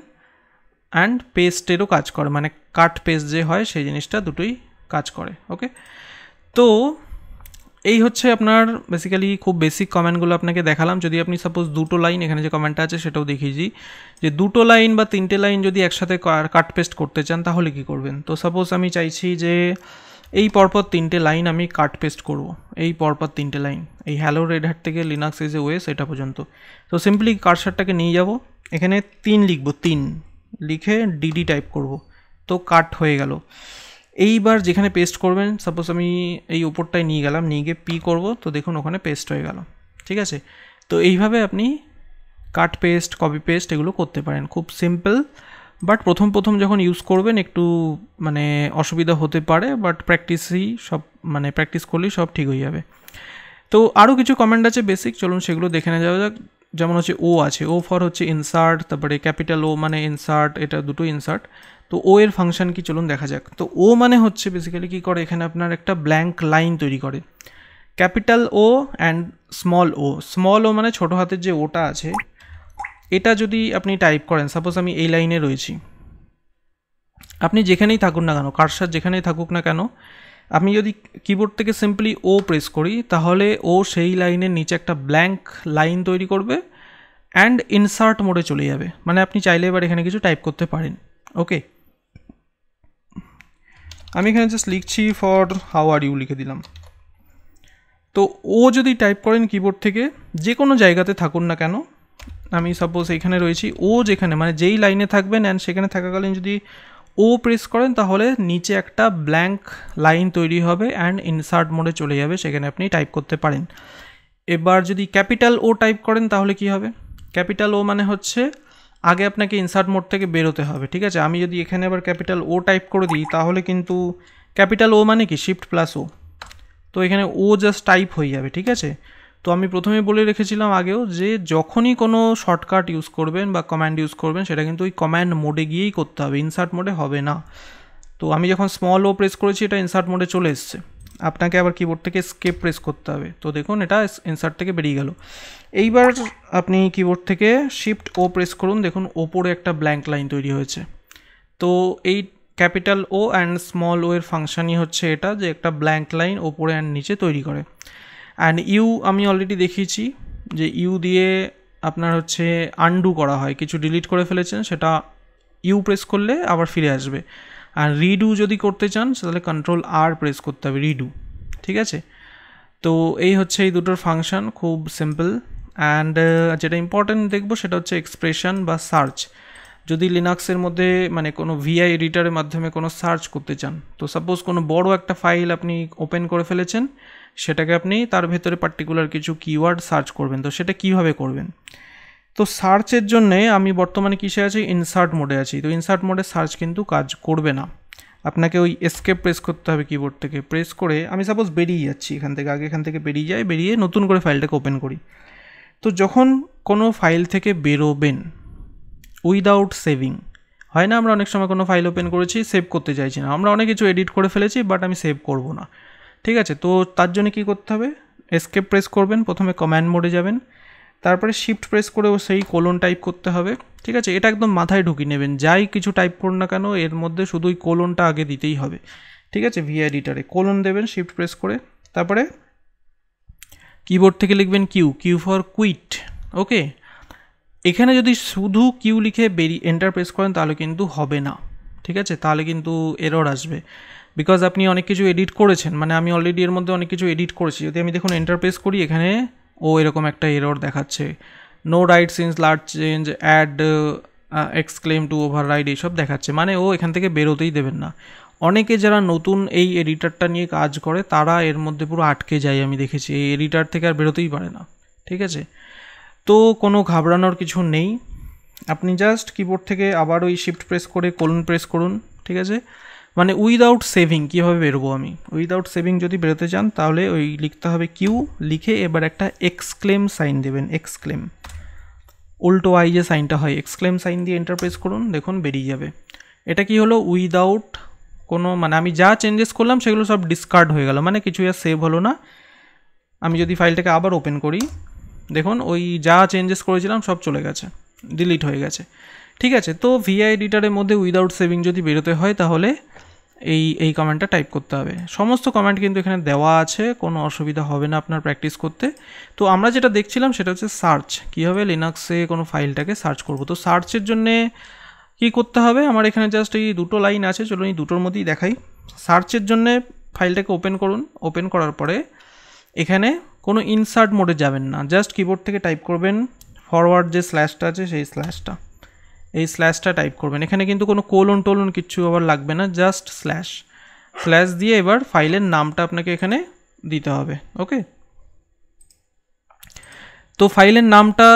অ্যান্ড পেস্টেরও কাজ করে, মানে কাট পেস্ট যে হয় সেই জিনিসটা দুটোই কাজ করে। ওকে, তো এই হচ্ছে আপনার বেসিক্যালি খুব বেসিক কমেন্টগুলো আপনাকে দেখালাম। যদি আপনি সাপোজ দুটো লাইন, এখানে যে কমেন্টটা আছে সেটাও দেখিয়েছি, যে দুটো লাইন বা তিনটে লাইন যদি একসাথে কাট পেস্ট করতে চান তাহলে কি করবেন। তো সাপোজ আমি চাইছি যে এই পরপর তিনটে লাইন আমি কাট পেস্ট করব, এই পরপর তিনটে লাইন, এই হ্যালো রেড হ্যাট থেকে লিনাক্স এজ এ ওএস এটা পর্যন্ত। তো সিম্পলি কার্সারটাকে নিয়ে যাব, এখানে 3 লিখব, 3 লিখে ডিডি টাইপ করব, তো কাট হয়ে গেল। এইবার যেখানে পেস্ট করবেন, সাপোজ আমি এই ওপরটায় নিয়ে গেলাম, নিয়ে গিয়ে পি করব, তো দেখুন ওখানে পেস্ট হয়ে গেল, ঠিক আছে। তো এইভাবে আপনি কাট পেস্ট, কপি পেস্ট এগুলো করতে পারেন, খুব সিম্পল। বাট প্রথম যখন ইউজ করবেন একটু মানে অসুবিধা হতে পারে, বাট প্র্যাকটিস করলেই সব ঠিক হয়ে যাবে। তো আরও কিছু কমেন্ট আছে বেসিক, চলুন সেগুলো দেখে নেওয়া যাওয়া যাক। যেমন হচ্ছে ও আছে, ও ফর হচ্ছে ইনসার্ট, তারপরে ক্যাপিটাল ও মানে ইনসার্ট, এটা দুটো ইনসার্ট। তো ও এর ফাংশন কি চলুন দেখা যাক। তো ও মানে হচ্ছে বেসিক্যালি কী করে, এখানে আপনার একটা ব্ল্যাঙ্ক লাইন তৈরি করে। ক্যাপিটাল ও অ্যান্ড স্মল ও মানে ছোটো হাতের যে ওটা আছে, এটা যদি আপনি টাইপ করেন, সাপোজ আমি এই লাইনে রয়েছি, আপনি যেখানেই থাকুন না কেন, কার্সার যেখানেই থাকুক না কেন, আমি যদি কিবোর্ড থেকে সিম্পলি ও প্রেস করি তাহলে ও সেই লাইনের নিচে একটা ব্ল্যাঙ্ক লাইন তৈরি করবে অ্যান্ড ইনসার্ট মোডে চলে যাবে, মানে আপনি চাইলে এবার এখানে কিছু টাইপ করতে পারেন। ওকে, আমি এখানে জাস্ট লিখছি ফর হাউ আর ইউ লিখে দিলাম। তো ও যদি টাইপ করেন কিবোর্ড থেকে, যে কোনো জায়গাতে থাকুন না কেন, আমি সাপোজ এইখানে রয়েছি, ও যেখানে মানে যেই লাইনে থাকবেন অ্যান্ড সেখানে থাকাকালীন যদি ও প্রেস করেন তাহলে নিচে একটা ব্ল্যাঙ্ক লাইন তৈরি হবে অ্যান্ড ইনসার্ট মোডে চলে যাবে, সেখানে আপনি টাইপ করতে পারেন। এবার যদি ক্যাপিটাল ও টাইপ করেন তাহলে কি হবে, ক্যাপিটাল ও মানে হচ্ছে আগে আপনাকে ইনসার্ট মোড থেকে বেরোতে হবে, ঠিক আছে। আমি যদি এখানে আবার ক্যাপিটাল ও টাইপ করে দিই তাহলে কিন্তু ক্যাপিটাল ও মানে কি শিফট প্লাস ও, তো এখানে ও জাস্ট টাইপ হয়ে যাবে, ঠিক আছে। তো আমি প্রথমে বলে রেখেছিলাম আগেও যে যখনই কোনো শর্টকাট ইউজ করবেন বা কমান্ড ইউজ করবেন সেটা কিন্তু ওই কমান্ড মোডে গিয়েই করতে হবে, ইনসার্ট মোডে হবে না। তো আমি যখন স্মল ও প্রেস করেছি এটা ইনসার্ট মোডে চলে এসছে, আপনাকে আবার কিবোর্ড থেকে এসকেপ প্রেস করতে হবে, তো দেখুন এটা ইনসার্ট থেকে বেরিয়ে গেল। এইবার আপনি কিবোর্ড থেকে শিফট ও প্রেস করুন, দেখুন ওপরে একটা ব্ল্যাঙ্ক লাইন তৈরি হয়েছে। তো এই ক্যাপিটাল ও অ্যান্ড স্মল ও এর ফাংশনই হচ্ছে এটা, যে একটা ব্ল্যাঙ্ক লাইন ওপরে অ্যান্ড নিচে তৈরি করে। অ্যান্ড ইউ আমি অলরেডি দেখিয়েছি যে ইউ দিয়ে আপনার হচ্ছে আনডু করা হয়, কিছু ডিলিট করে ফেলেছেন সেটা ইউ প্রেস করলে আবার ফিরে আসবে। আর রিডু যদি করতে চান তাহলে কন্ট্রোল আর প্রেস করতে হবে, রিডু, ঠিক আছে। তো এই হচ্ছে এই দুটোর ফাংশন, খুব সিম্পল। অ্যান্ড যেটা ইম্পর্টেন্ট দেখবো সেটা হচ্ছে এক্সপ্রেশন বা সার্চ। যদি লিনাক্সের মধ্যে মানে কোনো ভিআই এডিটারের মাধ্যমে কোনো সার্চ করতে চান, তো সাপোজ কোনো বড় একটা ফাইল আপনি ওপেন করে ফেলেছেন, সেটাকে আপনি তার ভেতরে পার্টিকুলার কিছু কিওয়ার্ড সার্চ করবেন, তো সেটা কিভাবে করবেন। তো সার্চের জন্যে আমি বর্তমানে কিসে আছি, ইনসার্ট মোডে আছি। তো ইনসার্ট মোডে সার্চ কিন্তু কাজ করবে না, আপনাকে ওই এসকেপ প্রেস করতে হবে কিবোর্ড থেকে, প্রেস করে আমি সাপোজ বেরিয়ে যাচ্ছি এখান থেকে, আগে এখান থেকে বেরিয়ে যাই, বেরিয়ে নতুন করে ফাইলটাকে ওপেন করি। তো যখন কোনো ফাইল থেকে বেরোবেন উইদাউট সেভিং, হয় না আমরা অনেক সময় কোনো ফাইল ওপেন করেছি সেভ করতে চাইছি না, আমরা অনেক কিছু এডিট করে ফেলেছি বাট আমি সেভ করব না, ঠিক আছে। তো তার জন্য কী করতে হবে, এসকেপ প্রেস করবেন, প্রথমে কমান্ড মোডে যাবেন, তারপরে শিফট প্রেস করেও সেই কোলন টাইপ করতে হবে, ঠিক আছে। এটা একদম মাথায় ঢুকিয়ে নেবেন, যাই কিছু টাইপ করুন না কেন এর মধ্যে শুধু ওই কোলনটা আগে দিতেই হবে, ঠিক আছে। ভি এডিটারে কোলন দেবেন শিফট প্রেস করে, তারপরে কিবোর্ড থেকে লিখবেন কিউ ফর কুইট, ওকে। এখানে যদি শুধু কিউ লিখে এন্টার প্রেস করেন তাহলে কিন্তু হবে না, ঠিক আছে, তাহলে কিন্তু এরর আসবে, বিকজ আপনি অনেক কিছু এডিট করেছেন, মানে আমি অলরেডি এর মধ্যে অনেক কিছু এডিট করেছি। যদি আমি দেখুন এন্টার প্রেস করি, এখানে ও এরকম একটা এরর দেখাচ্ছে, no write since large change, add exclaim to override, এইসব দেখাচ্ছে, মানে ও এখান থেকে বেরোতেই দেবেন না। অনেকে যারা নতুন এই এডিটারটা নিয়ে কাজ করে তারা এর মধ্যে পুরো আটকে যায়, আমি দেখেছি এই এডিটার থেকে আর বেরোতেই পারে না, ঠিক আছে। তো কোনো ঘাবড়ানোর কিছু নেই, আপনি জাস্ট কিবোর্ড থেকে আবার ওই শিফট প্রেস করে কোলন প্রেস করুন, ঠিক আছে। মানে উইদাউট সেভিং কীভাবে বেরোবো আমি, উইদাউট সেভিং যদি বেরোতে চান তাহলে ওই লিখতে হবে কিউ, লিখে এবার একটা এক্সক্লেম সাইন দেবেন, এক্সক্লেম, উল্টো আই যে সাইনটা হয়, এক্সক্লেম সাইন দিয়ে এন্টার প্রেস করুন, দেখুন বেরিয়ে যাবে। এটা কি হলো, উইদাউট কোনো, মানে আমি যা চেঞ্জেস করলাম সেগুলো সব ডিসকার্ড হয়ে গেল, মানে কিছু আর সেভ হলো না। আমি যদি ফাইলটাকে আবার ওপেন করি, দেখুন ওই যা চেঞ্জেস করেছিলাম সব চলে গেছে, ডিলিট হয়ে গেছে, ঠিক আছে। তো ভিআই এডিটারের মধ্যে উইদাউট সেভিং যদি বেরোতে হয় তাহলে এই কমেন্টটা টাইপ করতে হবে। সমস্ত কমেন্ট কিন্তু এখানে দেওয়া আছে, কোনো অসুবিধা হবে না আপনার প্র্যাকটিস করতে। তো আমরা যেটা দেখছিলাম সেটা হচ্ছে সার্চ, কীভাবে লিনাক্সে কোনো ফাইলটাকে সার্চ করব। তো সার্চের জন্যে কী করতে হবে, আমার এখানে জাস্ট এই দুটো লাইন আছে, চলুন এই দুটোর মধ্যেই দেখাই। সার্চের জন্যে ফাইলটাকে ওপেন করুন, ওপেন করার পরে এখানে কোনো ইনসার্ট মোডে যাবেন না, জাস্ট কিবোর্ড থেকে টাইপ করবেন ফরওয়ার্ড যে স্ল্যাশটা আছে সেই স্ল্যাশটা, এই স্ল্যাশটা টাইপ করবেন। এখানে কিন্তু কোনো কোলন টোলন কিচ্ছু আবার লাগবে না, জাস্ট স্ল্যাশ দিয়ে এবার ফাইলের নামটা আপনাকে এখানে দিতে হবে, ওকে। তো ফাইলের নামটা,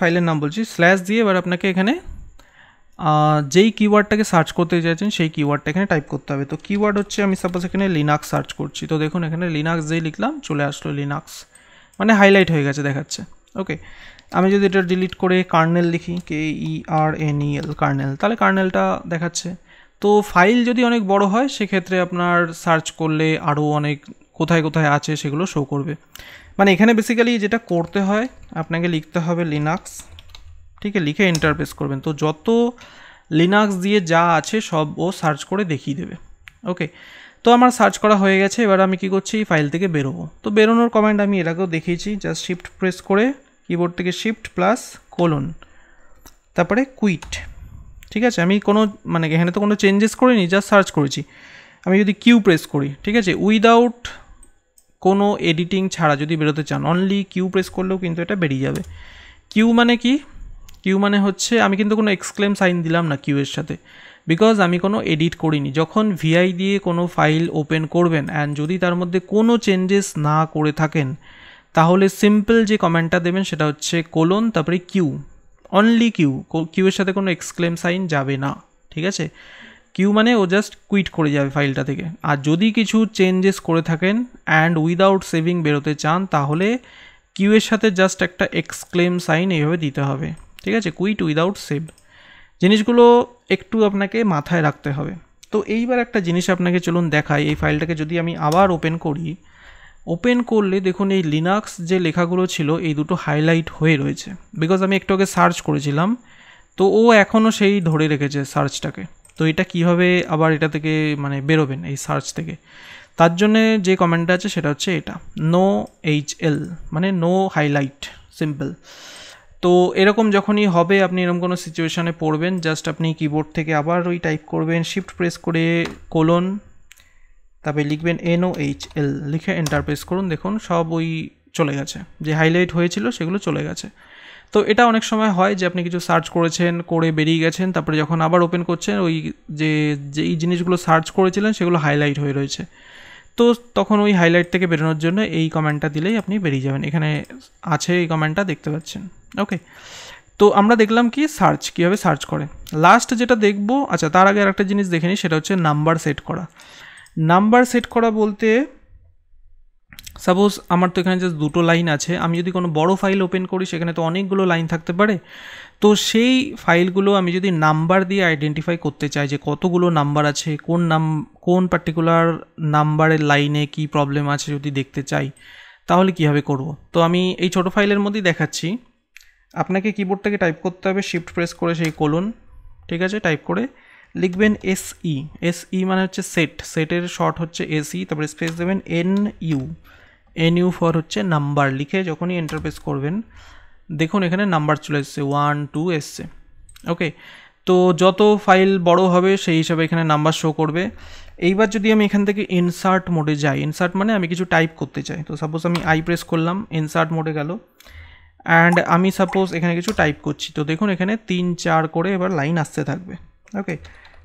ফাইলের নাম বলছি, স্ল্যাশ দিয়ে এবার আপনাকে এখানে যেই কিওয়ার্ডটাকে সার্চ করতে চাইছেন সেই কিওয়ার্ডটা এখানে টাইপ করতে হবে। তো কিওয়ার্ড হচ্ছে, আমি সাপোজ এখানে লিনাক্স সার্চ করছি, তো দেখুন এখানে লিনাক্স যেই লিখলাম চলে আসলো লিনাক্স, মানে হাইলাইট হয়ে গেছে দেখাচ্ছে, ওকে। আমি যদি এটা ডিলিট করে কার্নেল লিখি, KERNEL কার্নেল, তাহলে কার্নেলটা দেখাচ্ছে। তো ফাইল যদি অনেক বড় হয় সেক্ষেত্রে আপনার সার্চ করলে আরও অনেক কোথায় কোথায় আছে সেগুলো শো করবে। মানে এখানে বেসিক্যালি যেটা করতে হয়, আপনাকে লিখতে হবে লিনাক্স, ঠিক আছে, লিখে এন্টার প্রেস করবেন। তো যত লিনাক্স দিয়ে যা আছে সব ও সার্চ করে দেখিয়ে দেবে, ওকে। তো আমার সার্চ করা হয়ে গেছে, এবার আমি কি করছি, এই ফাইল থেকে বেরোবো। তো বেরোনোর কমান্ড আমি এর আগেও দেখিয়েছি, জাস্ট শিফট প্রেস করে কিবোর্ড থেকে শিফট প্লাস কোলন, তারপরে কুইট, ঠিক আছে। আমি কোনো, মানে এখানে তো কোনো চেঞ্জেস করিনি, জাস্ট সার্চ করেছি। আমি যদি কিউ প্রেস করি, ঠিক আছে, উইদাউট কোনো এডিটিং ছাড়া যদি বেরোতে চান, অনলি কিউ প্রেস করলেও কিন্তু এটা বেরিয়ে যাবে। কিউ মানে কি, কিউ মানে হচ্ছে, আমি কিন্তু কোনো এক্সক্লেম সাইন দিলাম না কিউ এর সাথে, বিকজ আমি কোনো এডিট করিনি। যখন ভিআই দিয়ে কোনো ফাইল ওপেন করবেন অ্যান্ড যদি তার মধ্যে কোনো চেঞ্জেস না করে থাকেন তাহলে সিম্পল যে কমেন্টটা দেবেন সেটা হচ্ছে কোলন, তারপরে কিউ, অনলি কিউ এর সাথে কোনো এক্সক্লেম সাইন যাবে না, ঠিক আছে। কিউ মানে ও জাস্ট কুইট করে যাবে ফাইলটা থেকে। আর যদি কিছু চেঞ্জেস করে থাকেন অ্যান্ড উইদাউট সেভিং বেরোতে চান তাহলে কিউ এর সাথে জাস্ট একটা এক্সক্লেম সাইন এইভাবে দিতে হবে, ঠিক আছে, কুইট উইদাউট সেভ। জিনিসগুলো একটু আপনাকে মাথায় রাখতে হবে। তো এইবার একটা জিনিস আপনাকে চলুন দেখাই, এই ফাইলটাকে যদি আমি আবার ওপেন করি, ওপেন করলে দেখুন এই লিনাক্স যে লেখাগুলো ছিল এই দুটো হাইলাইট হয়ে রয়েছে, বিকজ আমি একটু আগে সার্চ করেছিলাম, তো ও এখনও সেই ধরে রেখেছে সার্চটাকে। তো এটা কীভাবে আবার এটা থেকে মানে বেরোবেন এই সার্চ থেকে, তার জন্যে যে কমেন্টটা আছে সেটা হচ্ছে এটা, নো HL, মানে নো হাইলাইট, সিম্পল। তো এরকম যখনই হবে, আপনি এরকম কোনো সিচুয়েশানে পড়বেন, জাস্ট আপনি কিবোর্ড থেকে আবার ওই টাইপ করবেন, শিফট প্রেস করে কোলন, তারপরে লিখবেন NOHL, লিখে এন্টার প্রেস করুন, দেখুন সব ওই চলে গেছে, যে হাইলাইট হয়েছিল সেগুলো চলে গেছে। তো এটা অনেক সময় হয় যে আপনি কিছু সার্চ করেছেন, করে বেরিয়ে গেছেন, তারপরে যখন আবার ওপেন করছেন ওই যেই জিনিসগুলো সার্চ করেছিলেন সেগুলো হাইলাইট হয়ে রয়েছে। তো তখন ওই হাইলাইট থেকে বেরোনোর জন্য এই কমেন্টটা দিলেই আপনি বেরিয়ে যাবেন। এখানে আছে এই কমেন্টটা দেখতে পাচ্ছেন, ওকে। তো আমরা দেখলাম কি সার্চ কীভাবে সার্চ করে। লাস্ট যেটা দেখব, আচ্ছা তার আগে আরেকটা জিনিস দেখে নিই, সেটা হচ্ছে নাম্বার সেট করা। নাম্বার সেট করা বলতে, সাপোজ আমার তো এখানে জাস্ট দুটো লাইন আছে, আমি যদি কোনো বড় ফাইল ওপেন করি সেখানে তো অনেকগুলো লাইন থাকতে পারে। তো সেই ফাইলগুলো আমি যদি নাম্বার দিয়ে আইডেন্টিফাই করতে চাই যে কতগুলো নাম্বার আছে, কোন পার্টিকুলার নাম্বারের লাইনে কি প্রবলেম আছে যদি দেখতে চাই, তাহলে কীভাবে করব। তো আমি এই ছোটো ফাইলের মধ্যেই দেখাচ্ছি। আপনাকে কিবোর্ড থেকে টাইপ করতে হবে শিফট প্রেস করে সেই কোলন, ঠিক আছে, টাইপ করে লিখবেন এসই। এসই মানে হচ্ছে সেটের শর্ট হচ্ছে এসই, তারপরে স্পেস দেবেন এনইউ ফর হচ্ছে নাম্বার, লিখে যখনই এন্টার প্রেস করবেন দেখুন এখানে নাম্বার চলে এসছে 1 2 এসছে। ওকে, তো যত ফাইল বড় হবে সেই হিসাবে এখানে নাম্বার শো করবে। এইবার যদি আমি এখান থেকে ইনসার্ট মোডে যাই, ইনসার্ট মানে আমি কিছু টাইপ করতে চাই, তো সাপোজ আমি আই প্রেস করলাম, ইনসার্ট মোডে গেল, অ্যান্ড আমি সাপোজ এখানে কিছু টাইপ করছি, তো দেখুন এখানে 3 4 করে এবার লাইন আসতে থাকবে। ওকে,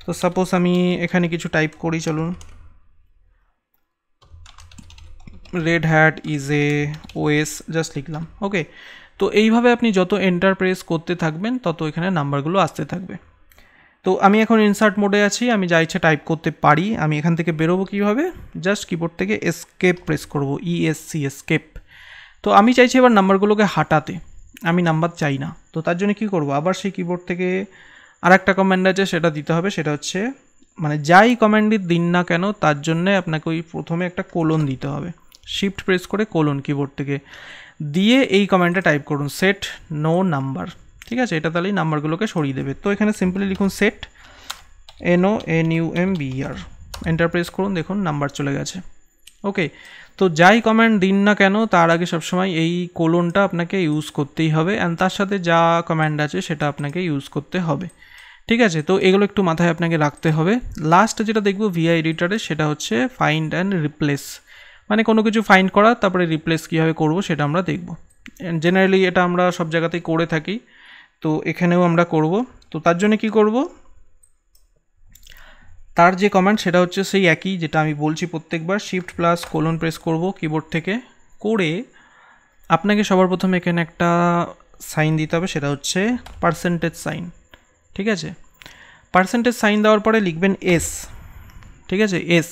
তো সাপোজ আমি এখানে কিছু টাইপ করি, চলুন, Red Hat is a OS, just লিখলাম। ওকে, তো এইভাবে আপনি যত এন্টার প্রেস করতে থাকবেন তত এখানে নাম্বারগুলো আসতে থাকবে। তো আমি এখন ইনসার্ট মোডে আছি, আমি যা ইচ্ছা টাইপ করতে পারি। আমি এখান থেকে বেরোবো কীভাবে, জাস্ট কিবোর্ড থেকে এসকেপ প্রেস করবো, ইএসসি এসকেপ। তো আমি চাইছি এবার নাম্বারগুলোকে হাঁটাতে, আমি নাম্বার চাই না। তো তার জন্য কী করবো, আবার সেই কিবোর্ড থেকে আর একটা কমান্ড আছে সেটা দিতে হবে, সেটা হচ্ছে মানে যাই কমান্ডই দিন না কেন তার জন্যে আপনাকে ওই প্রথমে একটা কোলন দিতে হবে, শিফট প্রেস করে কোলন কিবোর্ড থেকে দিয়ে এই কমান্ডটা টাইপ করুন, সেট নো নাম্বার, ঠিক আছে, এটা তাহলেই নাম্বারগুলোকে সরিয়ে দেবে। তো এখানে সিম্পলি লিখুন সেট NONUMBER, এন্টার প্রেস করুন, দেখুন নাম্বার চলে গেছে। ওকে, তো যাই কমান্ড দিন না কেন তার আগে সবসময় এই কোলনটা আপনাকে ইউজ করতেই হবে, অ্যান্ড তার সাথে যা কমান্ড আছে সেটা আপনাকে ইউজ করতে হবে, ঠিক আছে। তো এগুলো একটু মাথায় আপনাকে রাখতে হবে। লাস্ট যেটা দেখবো VI এডিটরে সেটা হচ্ছে ফাইন্ড অ্যান্ড রিপ্লেস, মানে কোনো কিছু ফাইন্ড করা তারপরে রিপ্লেস কীভাবে করবো সেটা আমরা দেখব। জেনারেলি এটা আমরা সব জায়গাতেই করে থাকি, তো এখানেও আমরা করব। তো তার জন্য কি করব, তার যে কমান্ড সেটা হচ্ছে সেই একই যেটা আমি বলছি প্রত্যেকবার, শিফট প্লাস কোলন প্রেস করব কিবোর্ড থেকে, করে আপনাকে সবার প্রথমে এখানে একটা সাইন দিতে হবে, সেটা হচ্ছে পার্সেন্টেজ সাইন, ঠিক আছে। পার্সেন্টেজ সাইন দেওয়ার পরে লিখবেন এস, ঠিক আছে, এস।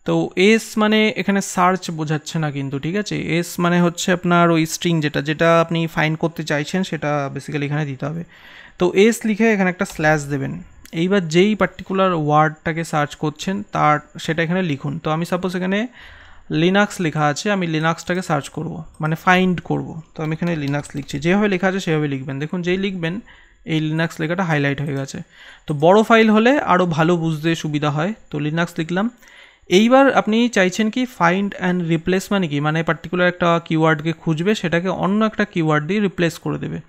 তো এস মানে এখানে সার্চ বোঝাচ্ছে না কিন্তু, ঠিক আছে, এস মানে হচ্ছে আপনার ওই স্ট্রিং যেটা আপনি ফাইন্ড করতে চাইছেন সেটা বেসিক্যালি এখানে দিতে হবে। তো এস লিখে এখানে একটা স্ল্যাশ দেবেন, এইবার যেই পার্টিকুলার ওয়ার্ডটাকে সার্চ করছেন তার সেটা এখানে লিখুন। তো আমি সাপোজ এখানে লিনাক্স লেখা আছে, আমি লিনাক্সটাকে সার্চ করব, মানে ফাইন্ড করব, তো আমি এখানে লিনাক্স লিখছি, যেভাবে লেখা আছে সেভাবে লিখবেন। দেখুন যেই লিখবেন এই লিনাক্স লেখাটা হাইলাইট হয়ে গেছে। তো বড় ফাইল হলে আরও ভালো বুঝতে সুবিধা হয়, তো লিনাক্স লিখলাম। এইবার আপনি চাইছেন কি ফাইন্ড অ্যান্ড রিপ্লেস মানে কি, মানে পার্টিকুলার একটা কিওয়ার্ডকে খুঁজবে, সেটাকে অন্য একটা কিওয়ার্ড দিয়ে রিপ্লেস করে দেবে।